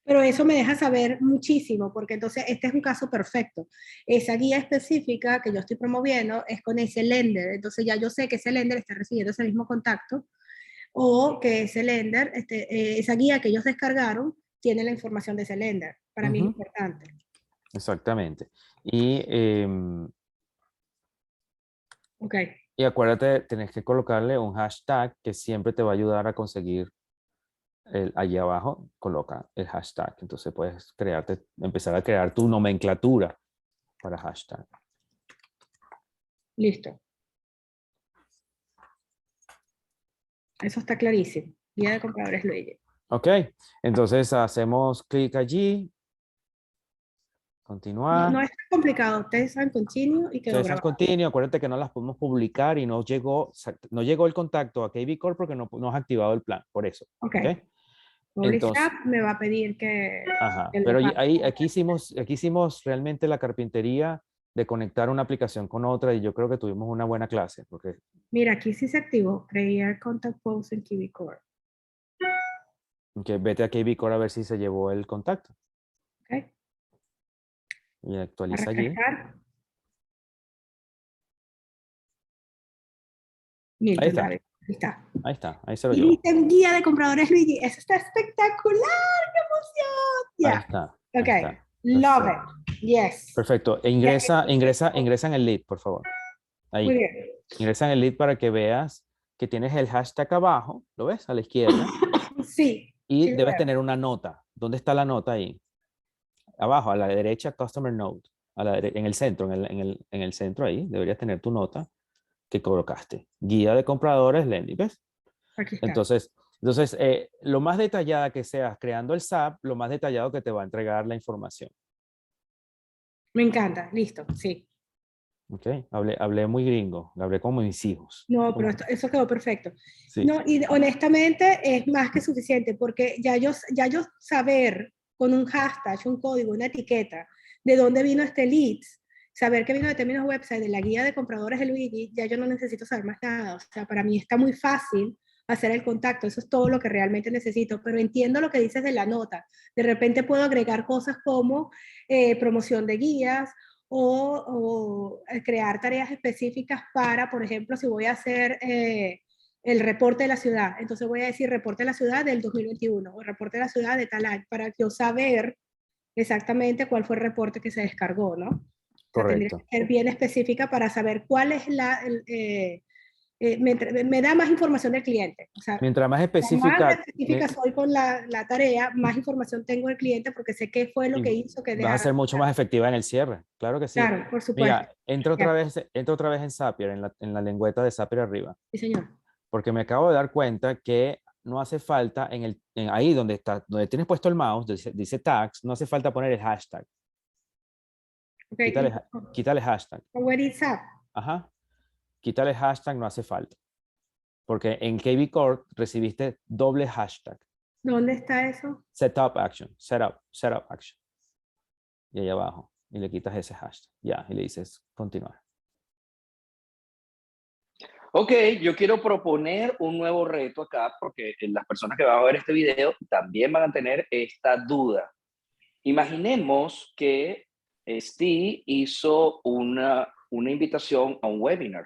Pero eso me deja saber muchísimo, porque entonces este es un caso perfecto. Esa guía específica que yo estoy promoviendo es con ese lender, entonces ya yo sé que ese lender está recibiendo ese mismo contacto, o que ese lender, esa guía que ellos descargaron, tiene la información de ese lender. Para mí es importante. Exactamente. Y, Ok. y acuérdate, tenés que colocarle un hashtag que siempre te va a ayudar a conseguir allí abajo, coloca el hashtag. Entonces puedes empezar a crear tu nomenclatura para hashtag. Listo. Eso está clarísimo. Guía de compradores Luigi. Ok, entonces hacemos clic allí. Continuar. No es tan complicado. Ustedes saben continue y quedó Entonces, grabado. continuo, acuérdate que no las podemos publicar y no llegó el contacto a KB Core porque no has activado el plan, por eso. Ok. ¿Okay? Publish Entonces, app me va a pedir que pero lo aquí hicimos realmente la carpintería de conectar una aplicación con otra y yo creo que tuvimos una buena clase. Porque... Mira, aquí sí se activó. Crear contact post en KB Core. Okay, vete a KB Core a ver si se llevó el contacto. Ok. Y A actualiza allí. refrescar. Ahí Milton está. David. Ahí está. Ahí está. Ahí se lo Y llevó. dice guía de compradores Luigi. Eso está espectacular. ¡Qué emoción! Ahí Ya. está. Ok. Ahí está. Love Perfecto. it. Yes. Perfecto. E ingresa en el lead, por favor. Muy Ahí. bien. Ingresa en el lead para que veas que tienes el hashtag abajo, ¿lo ves? A la izquierda. Sí. Y Sí lo debes veo. tener una nota. ¿Dónde está la nota ahí? Abajo, a la derecha, Customer Note. En el centro, en el centro ahí, deberías tener tu nota que colocaste. Guía de compradores, Lenny, ¿ves? Aquí está. Entonces lo más detallada que seas creando el SAP, lo más detallado que te va a entregar la información. Me encanta. Listo. Sí. ¿Ok? Hablé muy gringo, hablé como mis hijos. No, pero eso quedó perfecto. Sí. No, y honestamente es más que suficiente porque ya yo saber con un hashtag, un código, una etiqueta, de dónde vino este leads, saber que vino de términos website, de la guía de compradores de Luigi, ya yo no necesito saber más nada. O sea, para mí está muy fácil hacer el contacto, eso es todo lo que realmente necesito, pero entiendo lo que dices de la nota. De repente puedo agregar cosas como promoción de guías o crear tareas específicas para, por ejemplo, si voy a hacer el reporte de la ciudad. Entonces voy a decir reporte de la ciudad del 2021 o reporte de la ciudad de tal año, para yo saber exactamente cuál fue el reporte que se descargó, ¿no? O sea, tendría Correcto. que ser bien específica para saber cuál es me da más información del cliente. O sea, Mientras más más específica, específica soy con la tarea, más información tengo del cliente porque sé qué fue lo y que hizo que vas a dejara. ser mucho más efectiva en el cierre. Claro que sí. Claro, por supuesto. Mira, entra otra vez en Zapier, en la lengüeta de Zapier arriba, Sí, señor. porque me acabo de dar cuenta que no hace falta ahí donde está, donde tienes puesto el mouse, dice tags, no hace falta poner el hashtag. Okay. Quítale hashtag. Where is up? Ajá. Quítale hashtag, no hace falta. Porque en KB Core recibiste doble hashtag. ¿Dónde está eso? Setup action. Setup action. Y ahí abajo. Y le quitas ese hashtag. Ya. Y le dices continuar. Ok, yo quiero proponer un nuevo reto acá porque las personas que van a ver este video también van a tener esta duda. Imaginemos que Steve hizo una invitación a un webinar.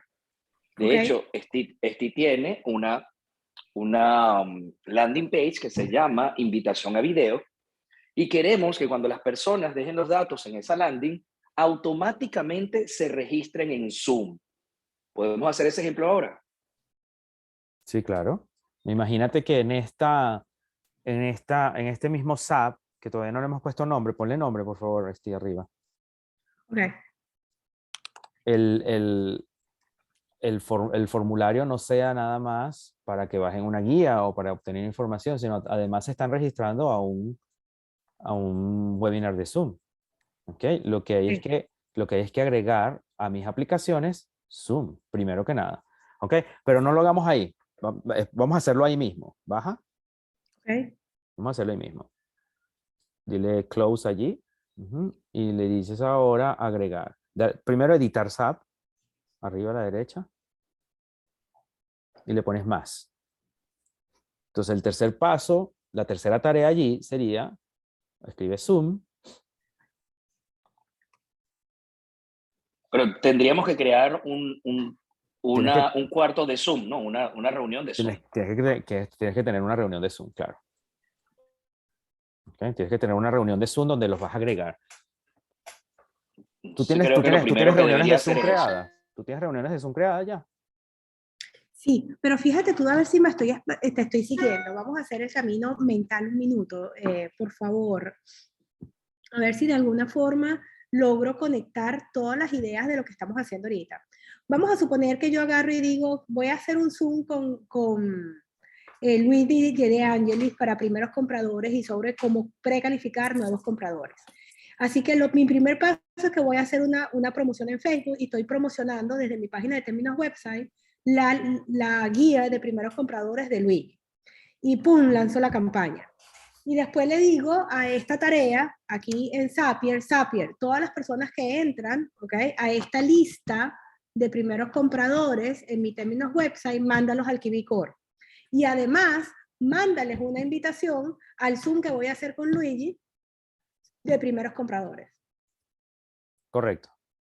De hecho, Steve tiene una landing page que se llama invitación a video y queremos que cuando las personas dejen los datos en esa landing, automáticamente se registren en Zoom. ¿Podemos hacer ese ejemplo ahora? Sí, claro. Imagínate que en este mismo SAP, que todavía no le hemos puesto nombre, ponle nombre, por favor, Steve, arriba. Okay. El formulario no sea nada más para que bajen una guía o para obtener información, sino además se están registrando a un webinar de Zoom. ¿Okay? Lo que hay es que agregar a mis aplicaciones Zoom, primero que nada. ¿Okay? Pero no lo hagamos ahí. Vamos a hacerlo ahí mismo. Baja. Okay. Vamos a hacerlo ahí mismo. Dile close allí. Y le dices ahora agregar. Primero editar SAP. Arriba a la derecha. Y le pones más. Entonces el tercer paso, la tercera tarea allí sería, escribe Zoom. Pero tendríamos que crear un Tienes cuarto de Zoom, ¿no? Una reunión de Zoom. tienes que tener una reunión de Zoom, claro. ¿Okay? Tienes que tener una reunión de Zoom donde los vas a agregar. ¿Tú tienes Creo que lo primero que reuniones debería de hacer Zoom es eso. creadas? ¿Tú tienes reuniones de Zoom creadas ya? Sí, pero fíjate tú a ver si te estoy siguiendo. Vamos a hacer el camino mental un minuto, por favor. A ver si de alguna forma logro conectar todas las ideas de lo que estamos haciendo ahorita. Vamos a suponer que yo agarro y digo, voy a hacer un Zoom con Luis de Angelis para primeros compradores y sobre cómo precalificar nuevos compradores. Así que mi primer paso es que voy a hacer una promoción en Facebook y estoy promocionando desde mi página de términos website la guía de primeros compradores de Luis. Y pum, lanzo la campaña. Y después le digo a esta tarea, aquí en Zapier, todas las personas que entran, ¿okay? A esta lista de primeros compradores en mi términos website, mándalos al KiwiCore. Y además, mándales una invitación al Zoom que voy a hacer con Luigi de primeros compradores. Correcto.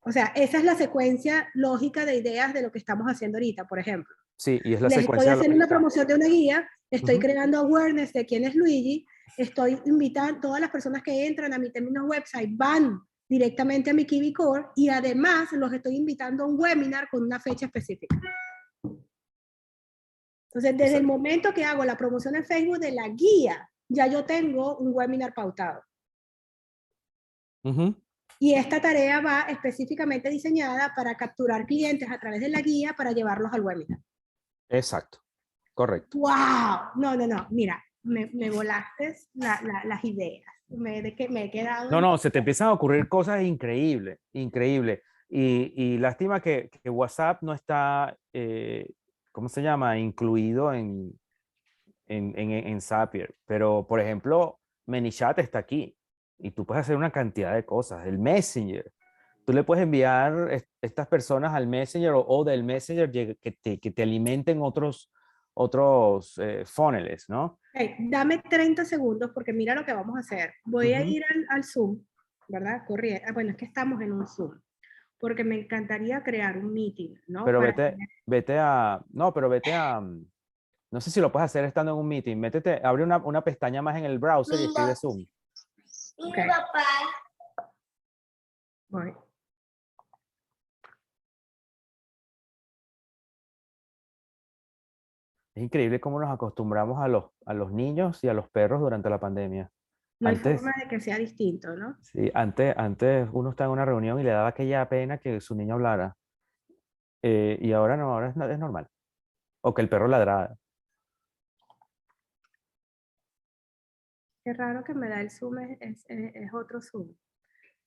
O sea, esa es la secuencia lógica de ideas de lo que estamos haciendo ahorita, por ejemplo. Sí, y es la Les estoy secuencia haciendo una lógica. promoción de una guía, estoy creando awareness de quién es Luigi, estoy invitando, todas las personas que entran a mi términos website van directamente a mi KiwiCore y además los estoy invitando a un webinar con una fecha específica. Entonces, desde el momento que hago la promoción en Facebook de la guía, ya yo tengo un webinar pautado. Y esta tarea va específicamente diseñada para capturar clientes a través de la guía para llevarlos al webinar. Exacto, correcto. ¡Wow! No, mira, me volaste las ideas. Me he quedado... No, se te empiezan a ocurrir cosas increíbles, increíbles. Y lástima que WhatsApp no está, ¿cómo se llama? Incluido en Zapier. Pero, por ejemplo, ManyChat está aquí. Y tú puedes hacer una cantidad de cosas. El Messenger. Tú le puedes enviar estas personas al Messenger o del Messenger que te alimenten otros funnels, ¿no? Okay, dame 30 segundos porque mira lo que vamos a hacer. Voy a ir al Zoom, ¿verdad? Corriendo. Bueno, es que estamos en un Zoom. Porque me encantaría crear un meeting, ¿no? Pero Para vete a, no, pero vete a No sé si lo puedes hacer estando en un meeting. Métete, abre una pestaña más en el browser y escribe Zoom. Okay. Voy. Es increíble cómo nos acostumbramos a los niños y a los perros durante la pandemia. No hay Antes, forma de que sea distinto, ¿no? sí, antes uno estaba en una reunión y le daba aquella pena que su niño hablara. Y ahora no, ahora es normal. O que el perro ladrara. Qué raro que me da el Zoom, es otro Zoom.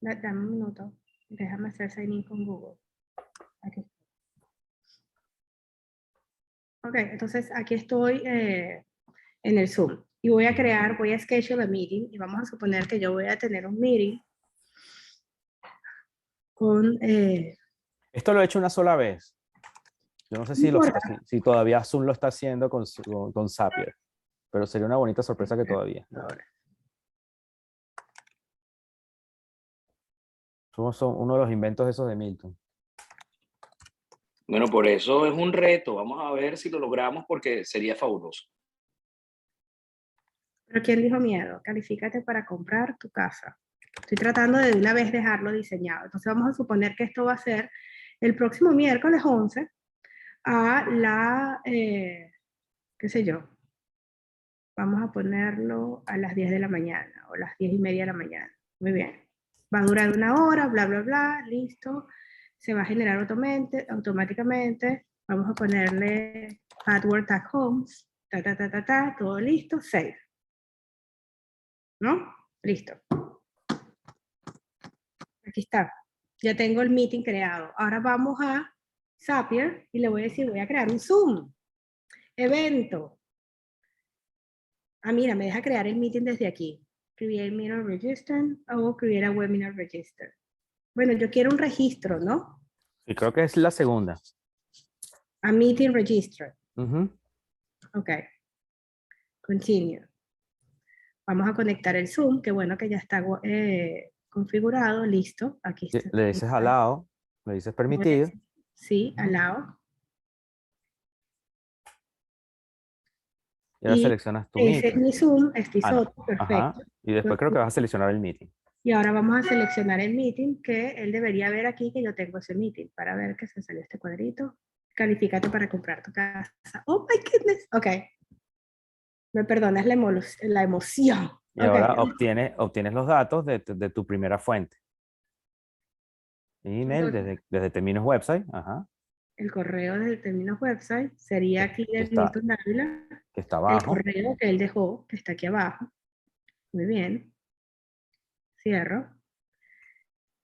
Dame un minuto. Déjame hacer sign in con Google. Aquí. Ok, entonces aquí estoy en el Zoom. Y voy a schedule a meeting. Y vamos a suponer que yo voy a tener un meeting con... Esto lo he hecho una sola vez. Yo no sé no importa. si todavía Zoom lo está haciendo con Zapier. Pero sería una bonita sorpresa que todavía. Son uno de los inventos esos de Milton. Bueno, por eso es un reto. Vamos a ver si lo logramos porque sería fabuloso. Pero ¿quién dijo miedo? Califícate para comprar tu casa. Estoy tratando de una vez dejarlo diseñado. Entonces vamos a suponer que esto va a ser el próximo miércoles 11 a la, qué sé yo, vamos a ponerlo a las 10 de la mañana o las 10:30 de la mañana. Muy bien. Va a durar 1 hora, bla, bla, bla, listo. Se va a generar automáticamente. Vamos a ponerle password at home, todo listo, save. ¿No? Listo. Aquí está. Ya tengo el meeting creado. Ahora vamos a Zapier y le voy a decir, voy a crear un Zoom. Evento. Ah, mira, me deja crear el meeting desde aquí. Create Meeting Register o Create a Webinar Register. Bueno, yo quiero un registro, ¿no? Y creo que es la segunda. A Meeting Register. Ujú. Ok. Continue. Vamos a conectar el Zoom, que bueno que ya está configurado, listo. Aquí está. Le dices al lado, le dices permitir. Sí, al lado. Y ahora Y seleccionas tu ese es meeting. mi Zoom, este Ah, no. Soto, Ajá. perfecto. Y después creo que vas a seleccionar el meeting. Y ahora vamos a seleccionar el meeting, que él debería ver aquí que yo tengo ese meeting, para ver que se salió este cuadrito. Califícate para comprar tu casa. Oh my goodness. Ok. Me perdonas la emoción. Y Ok. ahora obtienes los datos de tu primera fuente. Email Entonces, desde Terminos Website. Ajá. el correo de Términos Website sería aquí Que de está, Milton Dávila. que está El abajo. correo que él dejó, que está aquí abajo. Muy bien. Cierro.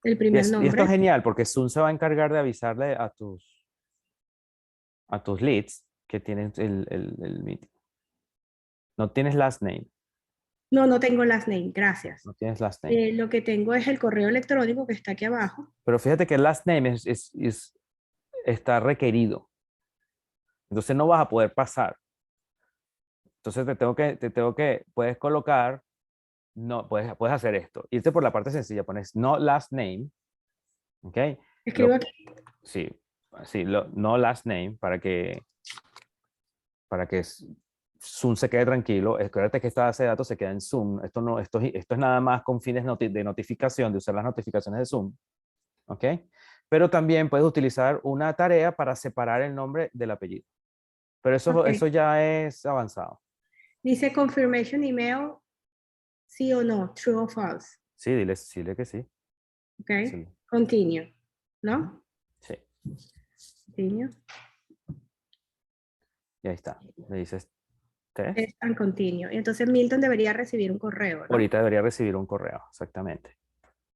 El Y, primer y esto es nombre. genial porque Zoom se va a encargar de avisarle a tus leads que tienen el meeting. No tienes last name. No, no tengo last name, gracias. No tienes last name. Lo que tengo es el correo electrónico que está aquí abajo. Pero fíjate que el last name está requerido. Entonces no vas a poder pasar. Entonces puedes colocar, no, puedes hacer esto. Irte por la parte sencilla, pones no last name, ¿ok? Escribo aquí. Sí, no last name para que Zoom se quede tranquilo. Acuérdate que esta base de datos se queda en Zoom. Esto es nada más con fines de notificación, de usar las notificaciones de Zoom, ¿ok? Pero también puedes utilizar una tarea para separar el nombre del apellido. Pero eso Okay. ya es avanzado. Dice confirmation email, sí o no, true o false. Sí, dile que sí. Ok, Sí. continue, ¿no? Sí. Continue. Y ahí está. Le dices test. Test and continue. Y entonces Milton debería recibir un correo, ¿no? Ahorita debería recibir un correo, exactamente.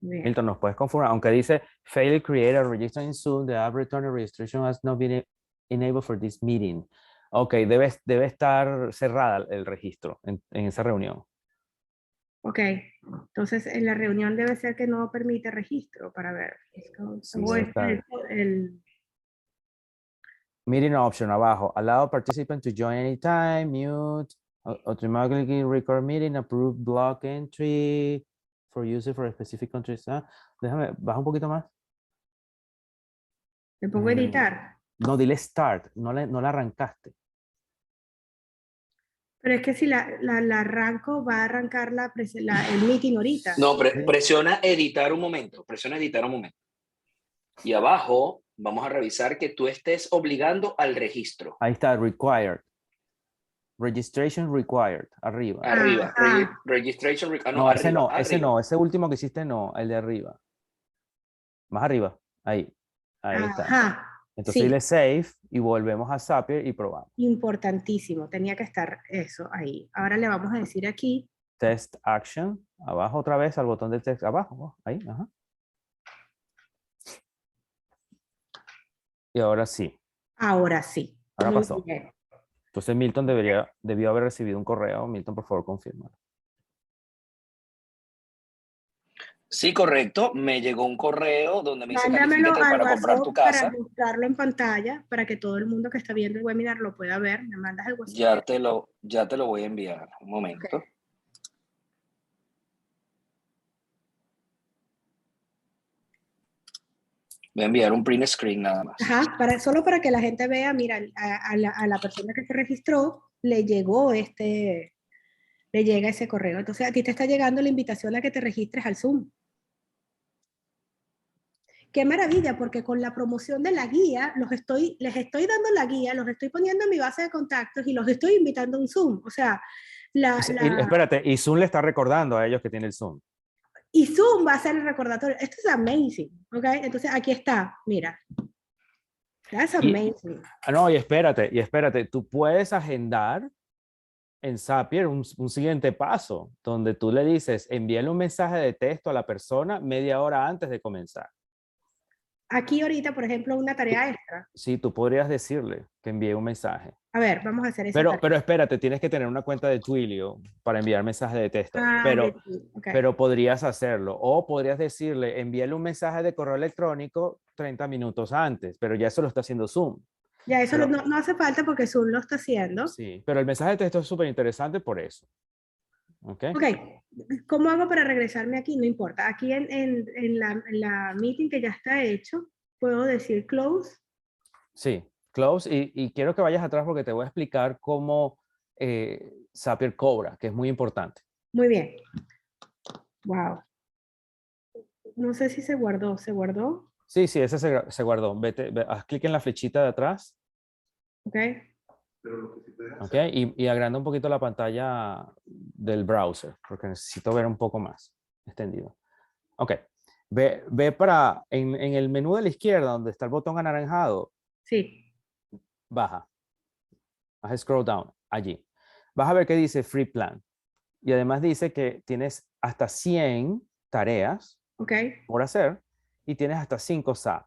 Bien. Milton, ¿nos puedes confirmar? Aunque dice fail create a register in Zoom, the app return registration has not been enabled for this meeting. Ok, debe estar cerrada el registro en esa reunión. Ok, entonces en la reunión debe ser que no permite registro para ver. Sí, debe estar. El, Meeting option abajo. Allow participant to join anytime, mute, automatically record meeting, approve block entry for user for specific countries. Déjame, baja un poquito más. le pongo editar. No, dile start, no la arrancaste. Pero es que si la arranco, va a arrancar el meeting ahorita. No, presiona editar un momento, presiona editar un momento. Y abajo vamos a revisar que tú estés obligando al registro. Ahí está, required. Registration required, arriba. Arriba, registration required. No, ese arriba, no, arriba. ese no, ese último que hiciste no, el de arriba. Más arriba, ahí está. Ajá. Entonces Sí. dile save y volvemos a Zapier y probamos. Importantísimo, tenía que estar eso ahí. Ahora le vamos a decir aquí. Test action, abajo otra vez al botón de text, abajo, ahí, ajá. Y ahora sí. Ahora sí. Ahora Muy pasó. bien. Entonces Milton debió haber recibido un correo. Milton, por favor, confirma. Sí, correcto. Me llegó un correo donde me dice Mándamelo califícate al para comprar tu WhatsApp para casa. mostrarlo en pantalla, para que todo el mundo que está viendo el webinar lo pueda ver. Me mandas el WhatsApp. Ya te lo voy a enviar. Un momento. Okay. Voy a enviar un print screen nada más. Ajá, solo para que la gente vea, mira, a la persona que se registró le llega ese correo. Entonces a ti te está llegando la invitación a que te registres al Zoom. Qué maravilla, porque con la promoción de la guía, les estoy dando la guía, los estoy poniendo en mi base de contactos y los estoy invitando a un Zoom. O sea, espérate, y Zoom le está recordando a ellos que tiene el Zoom. Y Zoom va a ser el recordatorio. Esto es amazing, ¿ok? Entonces aquí está, mira. That's amazing. No, y espérate, tú puedes agendar en Zapier un siguiente paso, donde tú le dices, envíale un mensaje de texto a la persona media hora antes de comenzar. Aquí ahorita, por ejemplo, una tarea extra. Sí, tú podrías decirle que envíe un mensaje. A ver, vamos a hacer eso. Pero espérate, tienes que tener una cuenta de Twilio para enviar mensajes de texto. Okay. Pero podrías hacerlo. O podrías decirle, envíale un mensaje de correo electrónico 30 minutos antes, pero ya eso lo está haciendo Zoom. Ya, eso no hace falta porque Zoom lo está haciendo. Sí, pero el mensaje de texto es súper interesante por eso. Ok. ¿Cómo hago para regresarme aquí? No importa. Aquí en la meeting que ya está hecho, puedo decir close. Sí, close. Y quiero que vayas atrás porque te voy a explicar cómo Zapier cobra, que es muy importante. Muy bien. Wow. No sé si se guardó. ¿Se guardó? Sí, ese se guardó. Haz clic en la flechita de atrás. Ok. Pero lo que sí puedes Ok, y agranda un poquito la pantalla del browser, porque necesito ver un poco más extendido. Ok, ve para, en el menú de la izquierda, donde está el botón anaranjado. Sí. Baja. Haz scroll down, allí. Vas a ver que dice Free Plan. Y además dice que tienes hasta 100 tareas por hacer y tienes hasta 5 SAP.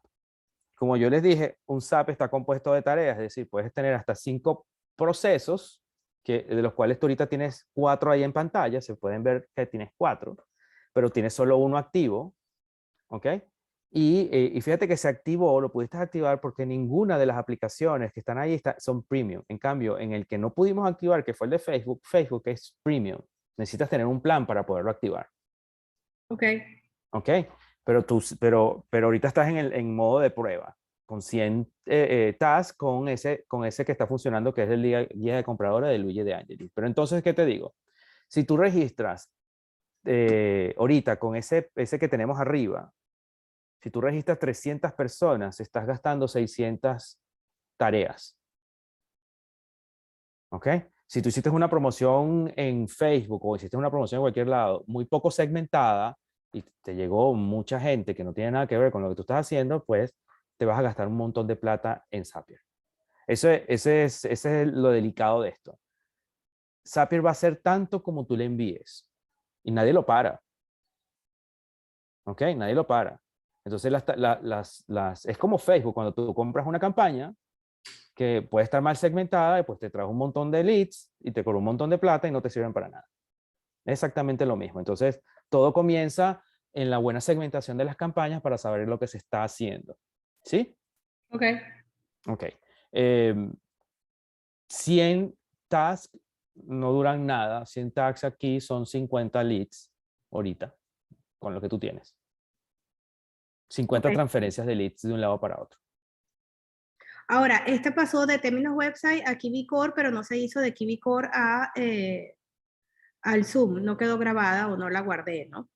Como yo les dije, un SAP está compuesto de tareas, es decir, puedes tener hasta 5 procesos, de los cuales tú ahorita tienes 4 ahí en pantalla, se pueden ver que tienes 4, pero tienes solo uno activo, ¿ok? Y fíjate que se activó, lo pudiste activar porque ninguna de las aplicaciones que están ahí son premium. En cambio, en el que no pudimos activar, que fue el de Facebook, Facebook es premium. Necesitas tener un plan para poderlo activar. Ok. Ok, pero ahorita estás en modo de prueba, con 100 tasks, con ese que está funcionando, que es el guía de compradora de Luigi de Angeli. Pero entonces, ¿qué te digo? Si tú registras ahorita con ese que tenemos arriba, si tú registras 300 personas, estás gastando 600 tareas. ¿Ok? Si tú hiciste una promoción en Facebook o hiciste una promoción en cualquier lado, muy poco segmentada, y te llegó mucha gente que no tiene nada que ver con lo que tú estás haciendo, pues te vas a gastar un montón de plata en Zapier. Ese es lo delicado de esto. Zapier va a ser tanto como tú le envíes y nadie lo para. ¿Ok? Nadie lo para. Entonces es como Facebook, cuando tú compras una campaña que puede estar mal segmentada y pues te trae un montón de leads y te cobra un montón de plata y no te sirven para nada. Exactamente lo mismo. Entonces, todo comienza en la buena segmentación de las campañas para saber lo que se está haciendo. ¿Sí? Ok. Ok. 100 tasks no duran nada. 100 tasks aquí son 50 leads ahorita, con lo que tú tienes. 50 transferencias de leads de un lado para otro. Ahora, este pasó de términos website a KiwiCore, pero no se hizo de KiwiCore al Zoom. No quedó grabada o no la guardé, ¿no?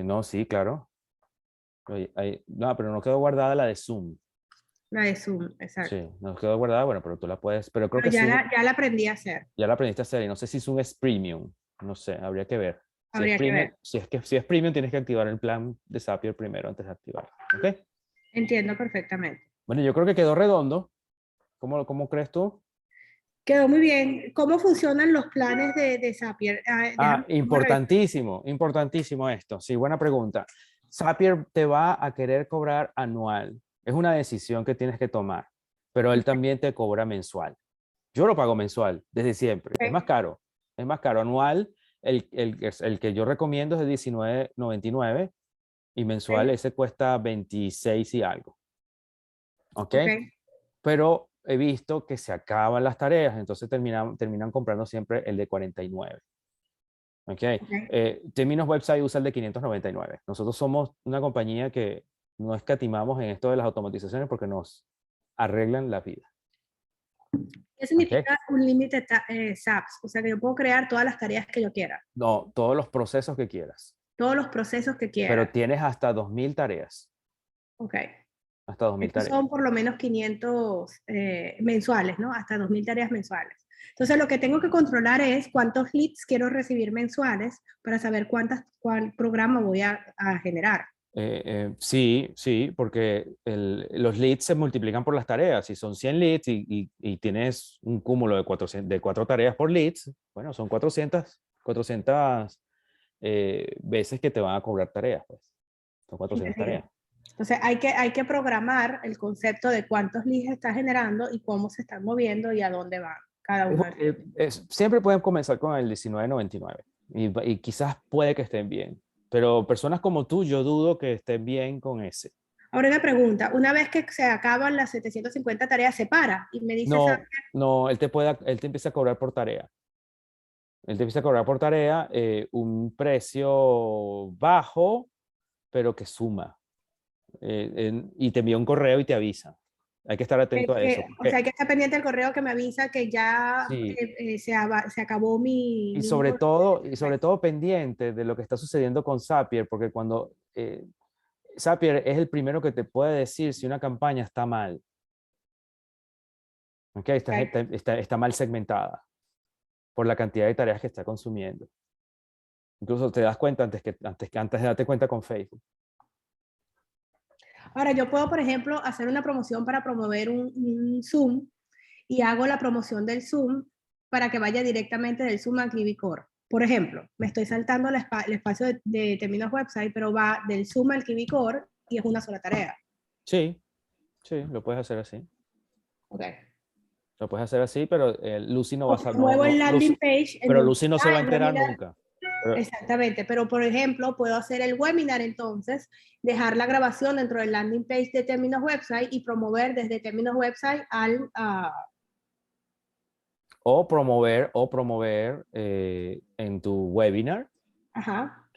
No, sí, claro. No, pero no quedó guardada la de Zoom. La de Zoom, exacto. Sí, no quedó guardada, bueno, pero tú la puedes, pero creo Pero que Zoom ya la aprendí a hacer. ya la aprendiste a hacer y no sé si Zoom es premium, no sé, habría que ver. Si es Habría que premium, ver. si es premium tienes que activar el plan de Zapier primero antes de activarlo, ¿ok? Entiendo perfectamente. Bueno, yo creo que quedó redondo. ¿Cómo crees tú? Quedó muy bien. ¿Cómo funcionan los planes de Zapier? Ah, Déjame revisar. importantísimo esto. Sí, buena pregunta. Zapier te va a querer cobrar anual. Es una decisión que tienes que tomar, pero él también te cobra mensual. Yo lo pago mensual desde siempre. Es más caro. Es más caro. Anual, el que yo recomiendo es de $19.99 y mensual Ok, ese cuesta 26 y algo. ¿Ok? ok. Pero he visto que se acaban las tareas, entonces terminan comprando siempre el de 49. ¿Ok? Ok. Términos Website usa el de 599. Nosotros somos una compañía que no escatimamos en esto de las automatizaciones porque nos arreglan la vida. ¿Qué ¿Ok? significa un límite SAPs? O sea, que yo puedo crear todas las tareas que yo quiera, No, todos los procesos que quieras, todos los procesos que pero quiera. tienes hasta 2000 tareas. Ok. Hasta 2000 Estos tareas. son por lo menos 500 mensuales, ¿no? Hasta 2000 tareas mensuales. Entonces, lo que tengo que controlar es cuántos leads quiero recibir mensuales para saber cuál programa voy a generar. Sí, porque los leads se multiplican por las tareas. Si son 100 leads y tienes un cúmulo de 4 tareas por leads, bueno, son 400 veces que te van a cobrar tareas. Pues. Son 400 Entendido. tareas. Entonces, hay que programar el concepto de cuántos leads está generando y cómo se están moviendo y a dónde van cada uno de ellos. Siempre pueden comenzar con el 19.99 y quizás puede que estén bien. Pero personas como tú, yo dudo que estén bien con ese. Ahora una pregunta, una vez que se acaban las 750 tareas, se para y me dice, No, él te empieza a cobrar por tarea. Él te empieza a cobrar por tarea un precio bajo, pero que suma. Y te envía un correo y te avisa. Hay que estar atento a eso. o sea, hay que estar pendiente del correo que me avisa que ya Sí, se acabó mi y sobre límite. todo, y sobre todo pendiente de lo que está sucediendo con Zapier, porque cuando Zapier es el primero que te puede decir si una campaña está mal. ¿Okay? Está mal segmentada por la cantidad de tareas que está consumiendo. Incluso te das cuenta antes de darte cuenta con Facebook. Ahora, yo puedo, por ejemplo, hacer una promoción para promover un Zoom y hago la promoción del Zoom para que vaya directamente del Zoom a KiwiCore. Por ejemplo, me estoy saltando el espacio de términos website, pero va del Zoom al KiwiCore y es una sola tarea. Sí, lo puedes hacer así. Ok. Lo puedes hacer así, pero Lucy no va a saber, Muevo el landing page en pero donde Lucy no se está va a el enterar webinar. nunca. Pero, Exactamente, pero por ejemplo, puedo hacer el webinar entonces, dejar la grabación dentro del landing page de términos website y promover desde términos website o promover en tu webinar ajá.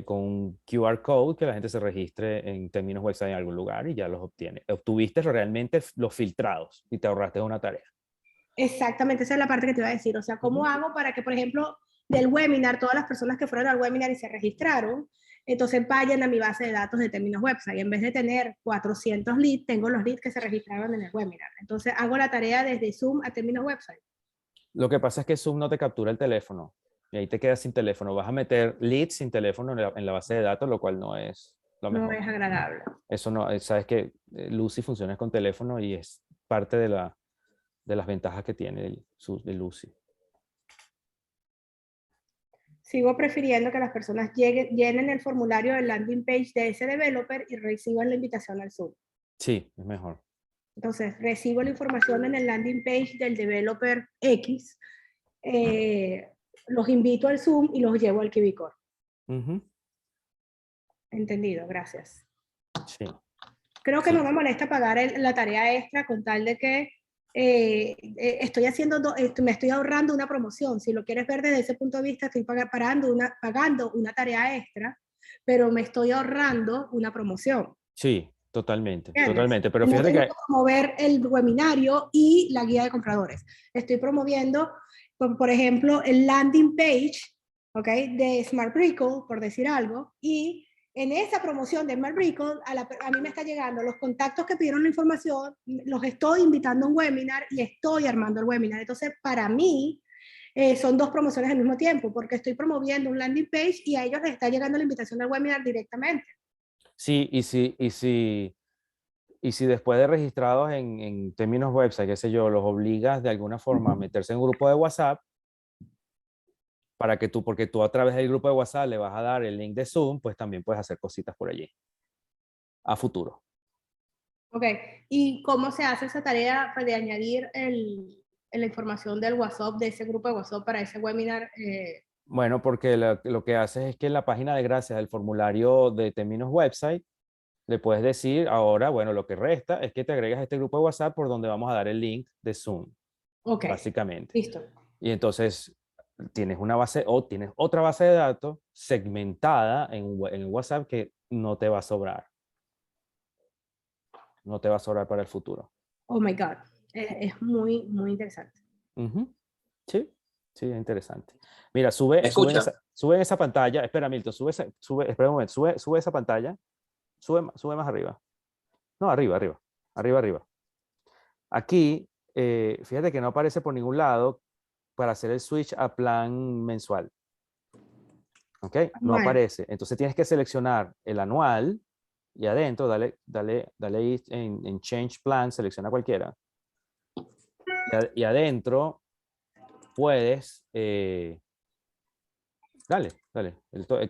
con un QR code que la gente se registre en términos website en algún lugar y ya los obtiene. Obtuviste realmente los filtrados y te ahorraste una tarea. Exactamente, esa es la parte que te iba a decir. O sea, ¿cómo hago para que, por ejemplo, del webinar, todas las personas que fueron al webinar y se registraron, entonces vayan a mi base de datos de términos website? En vez de tener 400 leads, tengo los leads que se registraron en el webinar. Entonces hago la tarea desde Zoom a términos website. Lo que pasa es que Zoom no te captura el teléfono y ahí te quedas sin teléfono. Vas a meter leads sin teléfono en la base de datos, lo cual no es lo No mejor. es agradable. Eso no, sabes que Lucy funciona con teléfono y es parte de las ventajas que tiene de Lucy. Sigo prefiriendo que las personas llenen el formulario del landing page de ese developer y reciban la invitación al Zoom. Sí, es mejor. Entonces, recibo la información en el landing page del developer X, los invito al Zoom y los llevo al KiwiCore. Entendido, gracias. Sí. Creo que Sí. no me molesta pagar la tarea extra con tal de que me estoy ahorrando una promoción. Si lo quieres ver desde ese punto de vista, estoy pagando una tarea extra, pero me estoy ahorrando una promoción. Sí, Totalmente, ¿Entiendes? totalmente. Pero No fíjate tengo que, que promover el webinario y la guía de compradores. Estoy promoviendo, por ejemplo, el landing page, ¿ok? De Smart Brickle, por decir algo, y en esa promoción de Smart Brickle, a mí me está llegando los contactos que pidieron la información, los estoy invitando a un webinar y estoy armando el webinar. Entonces, para mí, son dos promociones al mismo tiempo, porque estoy promoviendo un landing page y a ellos les está llegando la invitación al webinar directamente. sí, y si después de registrados en términos website, qué sé yo, los obligas de alguna forma a meterse en un grupo de WhatsApp, porque tú a través del grupo de WhatsApp le vas a dar el link de Zoom, pues también puedes hacer cositas por allí, a futuro. Ok, ¿y cómo se hace esa tarea de añadir la información del WhatsApp, de ese grupo de WhatsApp para ese webinar? Bueno, porque lo que haces es que en la página de gracias del formulario de términos website, le puedes decir ahora, bueno, lo que resta es que te agregas a este grupo de WhatsApp por donde vamos a dar el link de Zoom, Ok, básicamente. listo. Y entonces tienes una base o tienes otra base de datos segmentada en WhatsApp que no te va a sobrar. No te va a sobrar para el futuro. Oh my God, es muy, muy interesante. Ujú. Sí, sí, es interesante. Mira, ¿Me escucha? sube esa pantalla. Espera, Milton, espera un momento, sube esa pantalla. Sube más arriba. No, arriba. Aquí, fíjate que no aparece por ningún lado para hacer el switch a plan mensual. ¿Ok? No Bueno, aparece. Entonces tienes que seleccionar el anual y adentro, dale ahí en Change Plan, selecciona cualquiera. Y adentro puedes, dale.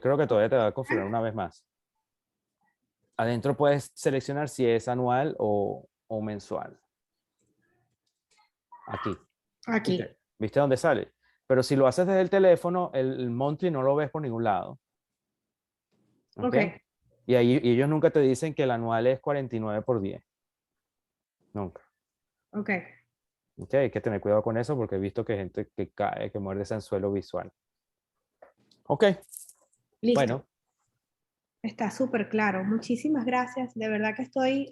Creo que todavía te va a configurar una vez más. Adentro puedes seleccionar si es anual o mensual. Aquí. aquí. ¿Viste dónde sale? Pero si lo haces desde el teléfono, el monthly no lo ves por ningún lado. ¿Ok? Ok, Y ellos nunca te dicen que el anual es 49 por 10. Nunca. ok. ¿Ok? Hay que tener cuidado con eso porque he visto que hay gente que cae, que muerde ese anzuelo visual. Ok. Listo. Bueno, Está súper claro. Muchísimas gracias. De verdad que estoy,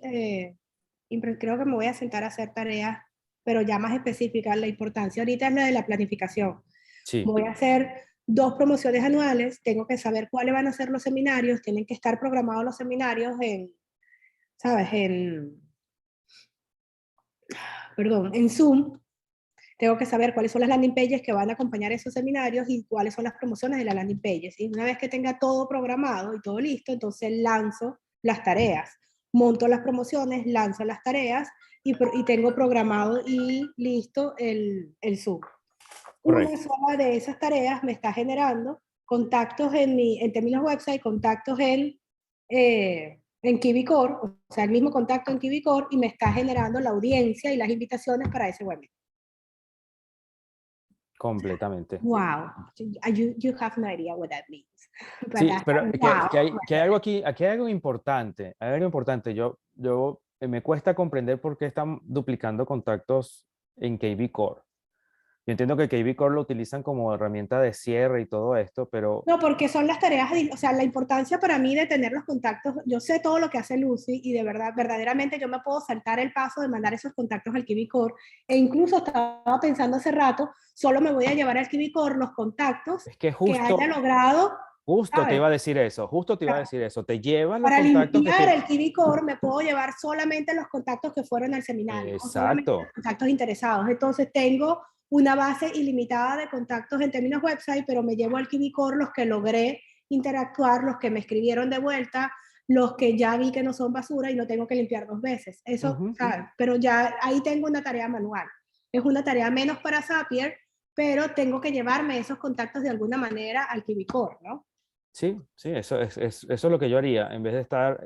creo que me voy a sentar a hacer tareas, pero ya más específicas. La importancia ahorita es la de la planificación. sí. Voy a hacer 2 promociones anuales, tengo que saber cuáles van a ser los seminarios, tienen que estar programados los seminarios ¿sabes? En Zoom. Tengo que saber cuáles son las landing pages que van a acompañar esos seminarios y cuáles son las promociones de las landing pages. Y una vez que tenga todo programado y todo listo, entonces lanzo las tareas. Monto las promociones, lanzo las tareas y tengo programado y listo el Zoom. Una Correcto. sola de esas tareas me está generando contactos en términos website, contactos en KiwiCore, o sea, el mismo contacto en KiwiCore y me está generando la audiencia y las invitaciones para ese webinar. Completamente. Wow, you have no idea what that means. But Sí, that's pero wow. que hay algo aquí hay algo importante. Hay algo importante. Yo me cuesta comprender por qué están duplicando contactos en KB Core. Yo entiendo que KB Core lo utilizan como herramienta de cierre y todo esto, pero No, porque son las tareas, o sea, la importancia para mí de tener los contactos, yo sé todo lo que hace Lucy y de verdad, verdaderamente yo me puedo saltar el paso de mandar esos contactos al KiwiCore e incluso estaba pensando hace rato, solo me voy a llevar al KiwiCore los contactos es que que haya logrado, justo te ¿sabes? iba a decir eso, Te llevas los Para contactos que limpiar te... el KiwiCore me puedo llevar solamente los contactos que fueron al seminario o solamente los Exacto. contactos interesados. Entonces tengo una base ilimitada de contactos en términos website, pero me llevo al KiwiCore los que logré interactuar, los que me escribieron de vuelta, los que ya vi que no son basura y no tengo que limpiar 2 veces. Eso, ¿sabes? Pero ya ahí tengo una tarea manual. Es una tarea menos para Zapier, pero tengo que llevarme esos contactos de alguna manera al KiwiCore, ¿no? Sí, eso es lo que yo haría, en vez de estar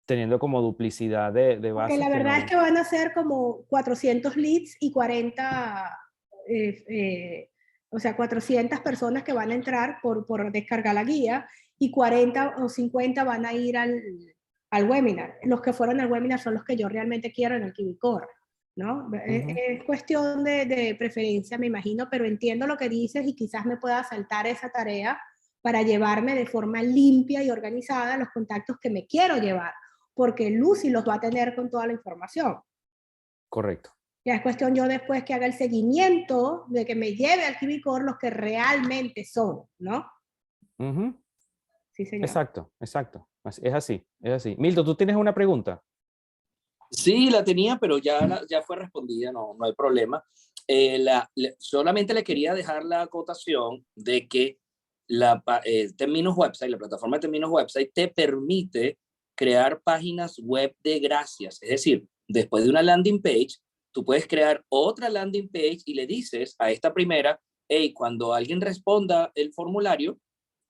teniendo como duplicidad de Porque bases la que verdad es no... que van a ser como 400 leads y 40, o sea, 400 personas que van a entrar por descargar la guía y 40 o 50 van a ir al webinar. Los que fueron al webinar son los que yo realmente quiero en el KiwiCore, ¿no? Es cuestión de preferencia, me imagino, pero entiendo lo que dices y quizás me pueda saltar esa tarea para llevarme de forma limpia y organizada los contactos que me quiero llevar. porque Lucy los va a tener con toda la información. Correcto. Ya es cuestión yo después que haga el seguimiento de que me lleve al KiwiCore los que realmente son, ¿no? Ujú. Sí, señor. Exacto, exacto. Es así, es así. Milton, ¿tú tienes una pregunta? Sí, la tenía, pero ya fue respondida, no hay problema. Solamente le quería dejar la acotación de que Terminus Website, la plataforma de Terminus Website, te permite crear páginas web de gracias. Es decir, después de una landing page, tú puedes crear otra landing page y le dices a esta primera, hey, cuando alguien responda el formulario,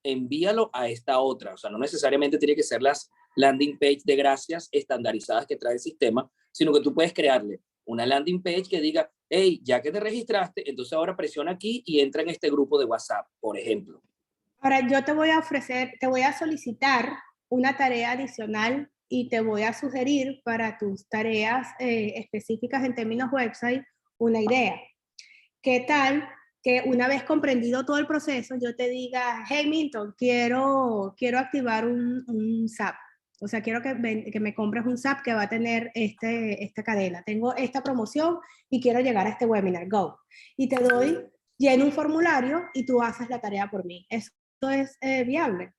envíalo a esta otra. O sea, no necesariamente tiene que ser las landing page de gracias estandarizadas que trae el sistema, sino que tú puedes crearle una landing page que diga, hey, ya que te registraste, entonces ahora presiona aquí y entra en este grupo de WhatsApp, por ejemplo. Ahora yo te voy a ofrecer, te voy a solicitar una tarea adicional y te voy a sugerir para tus tareas específicas en términos website una idea. ¿Qué tal que una vez comprendido todo el proceso, yo te diga, hey Milton, quiero activar un SAP? O sea, quiero que me compres un SAP que va a tener esta cadena. Tengo esta promoción y quiero llegar a este webinar, go. Y te doy, lleno un formulario y tú haces la tarea por mí. Eso es viable.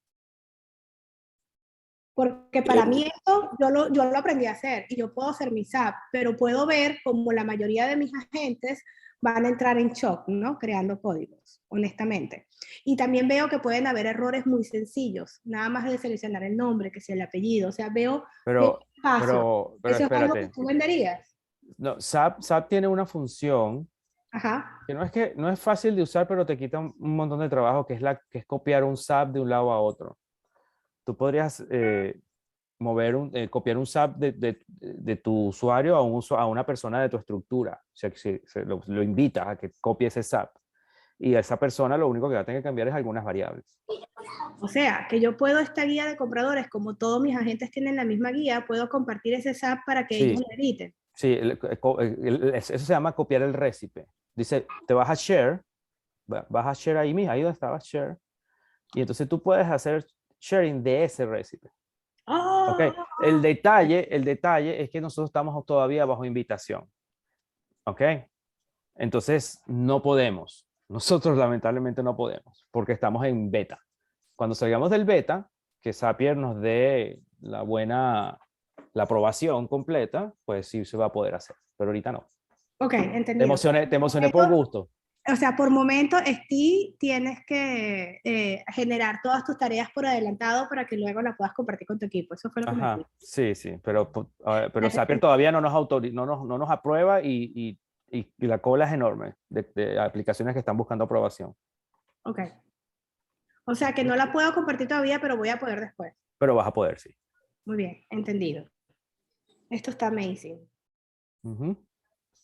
Porque para mí esto, yo lo aprendí a hacer y yo puedo hacer mi SAP, pero puedo ver como la mayoría de mis agentes van a entrar en shock, ¿no? Creando códigos, honestamente. Y también veo que pueden haber errores muy sencillos, nada más de seleccionar el nombre, que sea el apellido, o sea, veo espacio. Pero ¿Eso es algo que espérate. tú venderías? No, SAP tiene una función Ajá. que no es fácil de usar, pero te quita un montón de trabajo, que es copiar un SAP de un lado a otro. Tú podrías copiar un SAP de tu usuario a una persona de tu estructura. O sea, que lo invitas a que copie ese SAP. Y a esa persona lo único que va a tener que cambiar es algunas variables. O sea, que yo puedo esta guía de compradores, como todos mis agentes tienen la misma guía, puedo compartir ese SAP para que ellos lo editen. Sí, eso se llama copiar el récipe. Dice, te vas a share ahí mismo, ahí donde estaba share, y entonces tú puedes hacer sharing de ese récipe. Oh. Okay. El detalle es que nosotros estamos todavía bajo invitación. ¿Ok? Entonces no podemos. Nosotros lamentablemente no podemos porque estamos en beta. Cuando salgamos del beta, que Zapier nos dé la aprobación completa, pues sí se va a poder hacer. Pero ahorita no. Ok, entendido. Te emocioné por gusto. O sea, por momento, tienes que generar todas tus tareas por adelantado para que luego las puedas compartir con tu equipo. Eso fue lo que me dijiste. Sí, pero Zapier todavía no nos aprueba y la cola es enorme de aplicaciones que están buscando aprobación. Ok. O sea, que no la puedo compartir todavía, pero voy a poder después. Pero vas a poder, sí. Muy bien, entendido. Esto está amazing.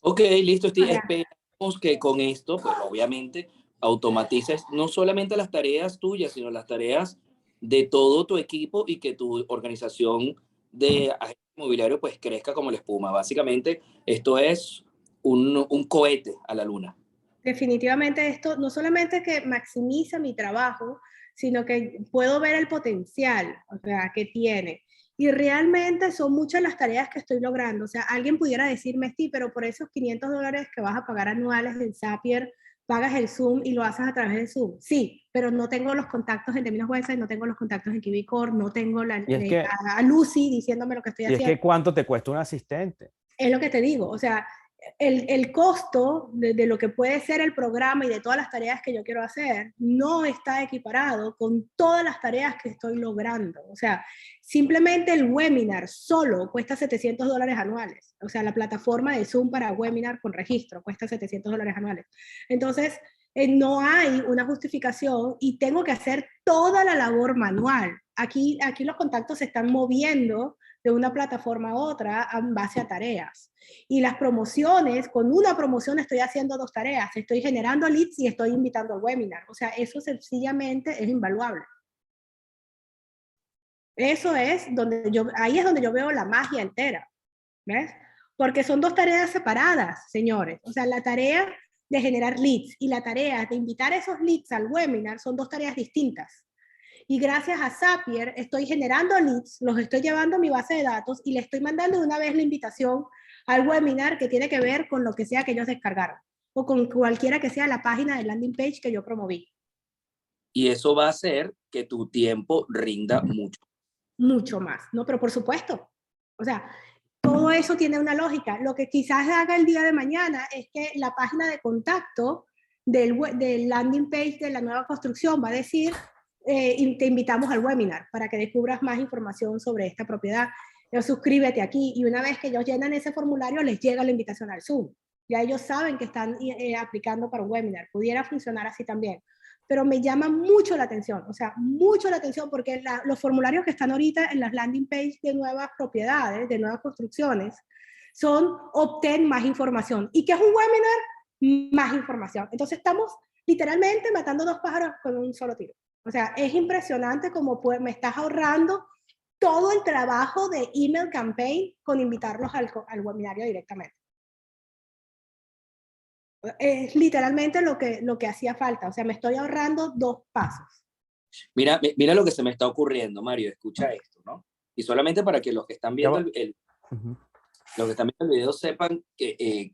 Ok, listo, Steve. Esperamos que con esto, pues obviamente, automatices no solamente las tareas tuyas, sino las tareas de todo tu equipo y que tu organización de agente inmobiliario pues crezca como la espuma. Básicamente, esto es un cohete a la luna. Definitivamente esto no solamente que maximiza mi trabajo, sino que puedo ver el potencial, o sea, que tiene. Y realmente son muchas las tareas que estoy logrando. O sea, alguien pudiera decirme, sí, pero por esos $500 que vas a pagar anuales en Zapier, pagas el Zoom y lo haces a través de Zoom. Sí, pero no tengo los contactos en términos website, no tengo los contactos en KiwiCore, no tengo a Lucy diciéndome lo que estoy haciendo. Y es que ¿cuánto te cuesta un asistente? Es lo que te digo, o sea, el costo de lo que puede ser el programa y de todas las tareas que yo quiero hacer no está equiparado con todas las tareas que estoy logrando. O sea, simplemente el webinar solo cuesta $700 anuales. O sea, la plataforma de Zoom para webinar con registro cuesta $700 anuales. Entonces, no hay una justificación y tengo que hacer toda la labor manual. Aquí los contactos se están moviendo de una plataforma a otra en base a tareas. Y las promociones, con una promoción estoy haciendo 2 tareas, estoy generando leads y estoy invitando al webinar. O sea, eso sencillamente es invaluable. Eso es ahí es donde yo veo la magia entera, ¿ves? Porque son 2 tareas separadas, señores. O sea, la tarea de generar leads y la tarea de invitar esos leads al webinar son 2 tareas distintas. Y gracias a Zapier estoy generando leads, los estoy llevando a mi base de datos y le estoy mandando de una vez la invitación al webinar que tiene que ver con lo que sea que ellos descargaron o con cualquiera que sea la página de landing page que yo promoví. Y eso va a hacer que tu tiempo rinda mucho. Mucho más, ¿no? Pero por supuesto, o sea, todo eso tiene una lógica. Lo que quizás haga el día de mañana es que la página de contacto del landing page de la nueva construcción va a decir, te invitamos al webinar para que descubras más información sobre esta propiedad. Suscríbete aquí, y una vez que ellos llenan ese formulario, les llega la invitación al Zoom. Ya ellos saben que están aplicando para un webinar. Pudiera funcionar así también. Pero me llama mucho la atención, o sea, mucho la atención, porque los formularios que están ahorita en las landing page de nuevas propiedades, de nuevas construcciones, son obtén más información. ¿Y qué es un webinar? Más información. Entonces estamos literalmente matando dos pájaros con un solo tiro. O sea, es impresionante cómo me estás ahorrando todo el trabajo de email campaign con invitarlos al webinario directamente. Es literalmente lo que hacía falta. O sea, me estoy ahorrando 2 pasos. Mira lo que se me está ocurriendo, Mario. Escucha esto, ¿no? Y solamente para que los que están viendo los que están viendo el video sepan que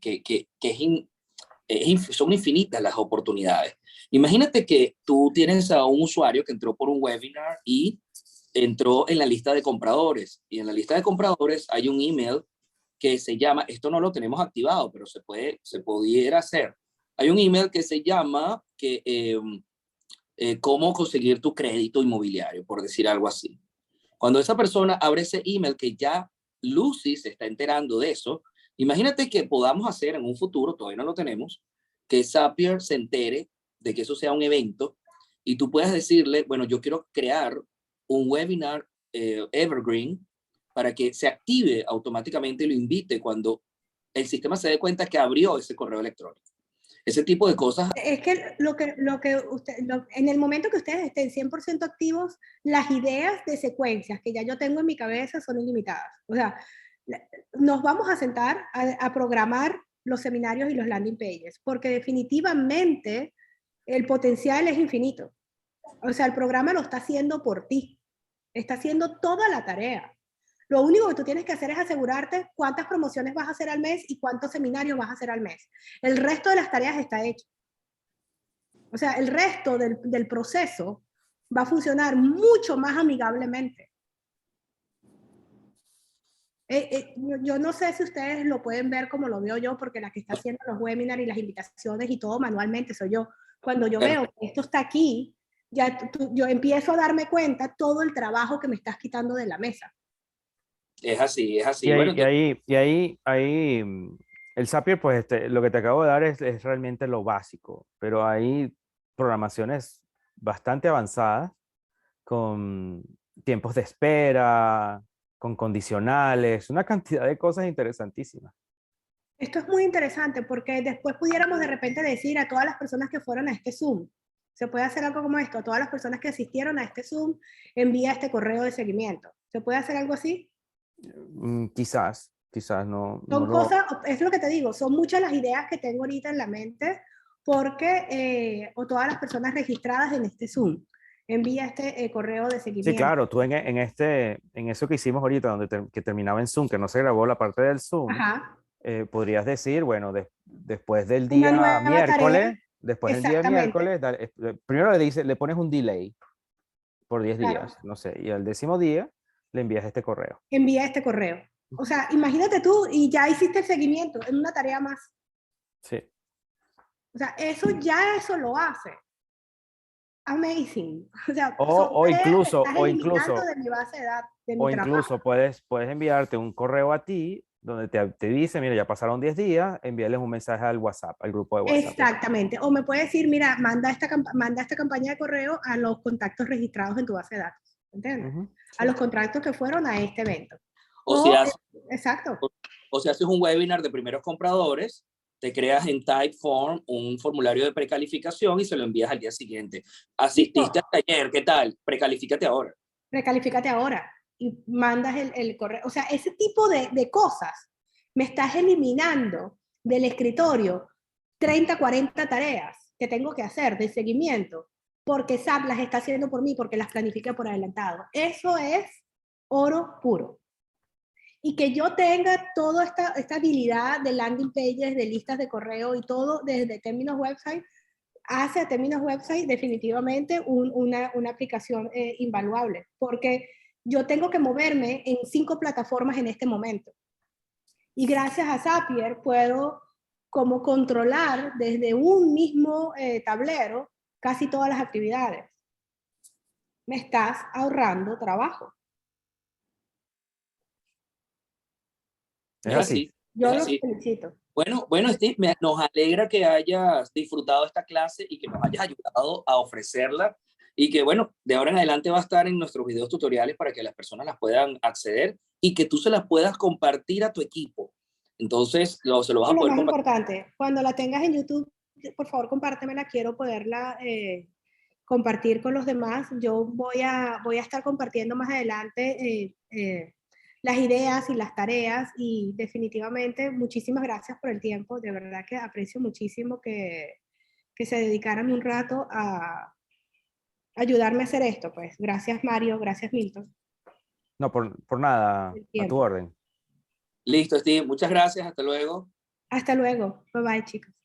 son infinitas las oportunidades. Imagínate que tú tienes a un usuario que entró por un webinar y entró en la lista de compradores. Y en la lista de compradores hay un email que se llama, esto no lo tenemos activado, pero se pudiera hacer. Hay un email que se llama cómo conseguir tu crédito inmobiliario, por decir algo así. Cuando esa persona abre ese email, que ya Lucy se está enterando de eso, imagínate que podamos hacer en un futuro, todavía no lo tenemos, que Zapier se entere de que eso sea un evento y tú puedas decirle, bueno, yo quiero crear un webinar evergreen para que se active automáticamente y lo invite cuando el sistema se dé cuenta que abrió ese correo electrónico. Ese tipo de cosas. Es que en el momento que ustedes estén 100% activos, las ideas de secuencias que ya yo tengo en mi cabeza son ilimitadas. O sea, nos vamos a sentar a programar los seminarios y los landing pages, porque definitivamente el potencial es infinito. O sea, el programa lo está haciendo por ti. Está haciendo toda la tarea. Lo único que tú tienes que hacer es asegurarte cuántas promociones vas a hacer al mes y cuántos seminarios vas a hacer al mes. El resto de las tareas está hecho. O sea, el resto del proceso va a funcionar mucho más amigablemente. Yo no sé si ustedes lo pueden ver como lo veo yo, porque la que está haciendo los webinars y las invitaciones y todo manualmente soy yo. Cuando yo veo que esto está aquí, yo empiezo a darme cuenta todo el trabajo que me estás quitando de la mesa. Es así, es así. Y ahí, el Zapier, pues lo que te acabo de dar es realmente lo básico, pero hay programaciones bastante avanzadas con tiempos de espera, con condicionales, una cantidad de cosas interesantísimas. Esto es muy interesante porque después pudiéramos de repente decir a todas las personas que fueron a este Zoom, se puede hacer algo como esto, a todas las personas que asistieron a este Zoom, envía este correo de seguimiento. ¿Se puede hacer algo así? Quizás no. Son cosas, es lo que te digo, son muchas las ideas que tengo ahorita en la mente porque, o todas las personas registradas en este Zoom, envía este correo de seguimiento. Sí, claro, tú en eso que hicimos ahorita, que terminaba en Zoom, que no se grabó la parte del Zoom, podrías decir, bueno, después del día miércoles, primero le pones un delay por 10 días, no sé, y al 10º día le envías este correo. Envía este correo. O sea, imagínate tú y ya hiciste el seguimiento en una tarea más. Sí. O sea, eso lo hace. Amazing. O sea, o incluso de mi base de datos, de mi incluso puedes enviarte un correo a ti donde te dice, mira, ya pasaron 10 días, envíales un mensaje al WhatsApp, al grupo de WhatsApp. Exactamente. O me puedes decir, mira, manda esta campaña de correo a los contactos registrados en tu base de datos. ¿Entiendes? Sí. A los contactos que fueron a este evento. Exacto. O si haces un webinar de primeros compradores, te creas en Typeform un formulario de precalificación y se lo envías al día siguiente. Asististe al taller, ¿qué tal? Precalifícate ahora. Precalifícate ahora. Y mandas el correo. O sea, ese tipo de cosas me estás eliminando del escritorio 30, 40 tareas que tengo que hacer de seguimiento porque SAP las está haciendo por mí, porque las planifica por adelantado. Eso es oro puro. Y que yo tenga toda esta habilidad de landing pages, de listas de correo y todo desde Términos Website, hace a Términos Website definitivamente una aplicación invaluable, porque yo tengo que moverme en 5 plataformas en este momento. Y gracias a Zapier puedo como controlar desde un mismo tablero casi todas las actividades. Me estás ahorrando trabajo. Es así. Yo Es los así. felicito. Bueno, Steve, nos alegra que hayas disfrutado esta clase y que nos hayas ayudado a ofrecerla y que, bueno, de ahora en adelante va a estar en nuestros videos tutoriales para que las personas las puedan acceder y que tú se las puedas compartir a tu equipo. Entonces, se lo vas Y a lo poder más compartir. importante, cuando la tengas en YouTube, por favor compártemela, quiero poderla compartir con los demás. Yo voy a estar compartiendo más adelante las ideas y las tareas y definitivamente muchísimas gracias por el tiempo. De verdad que aprecio muchísimo que se dedicaran un rato a ayudarme a hacer esto. Pues gracias Mario, gracias Milton. No, por nada, El a tu tiempo. orden. Listo, Steve. Muchas gracias. Hasta luego. Hasta luego. Bye bye chicos.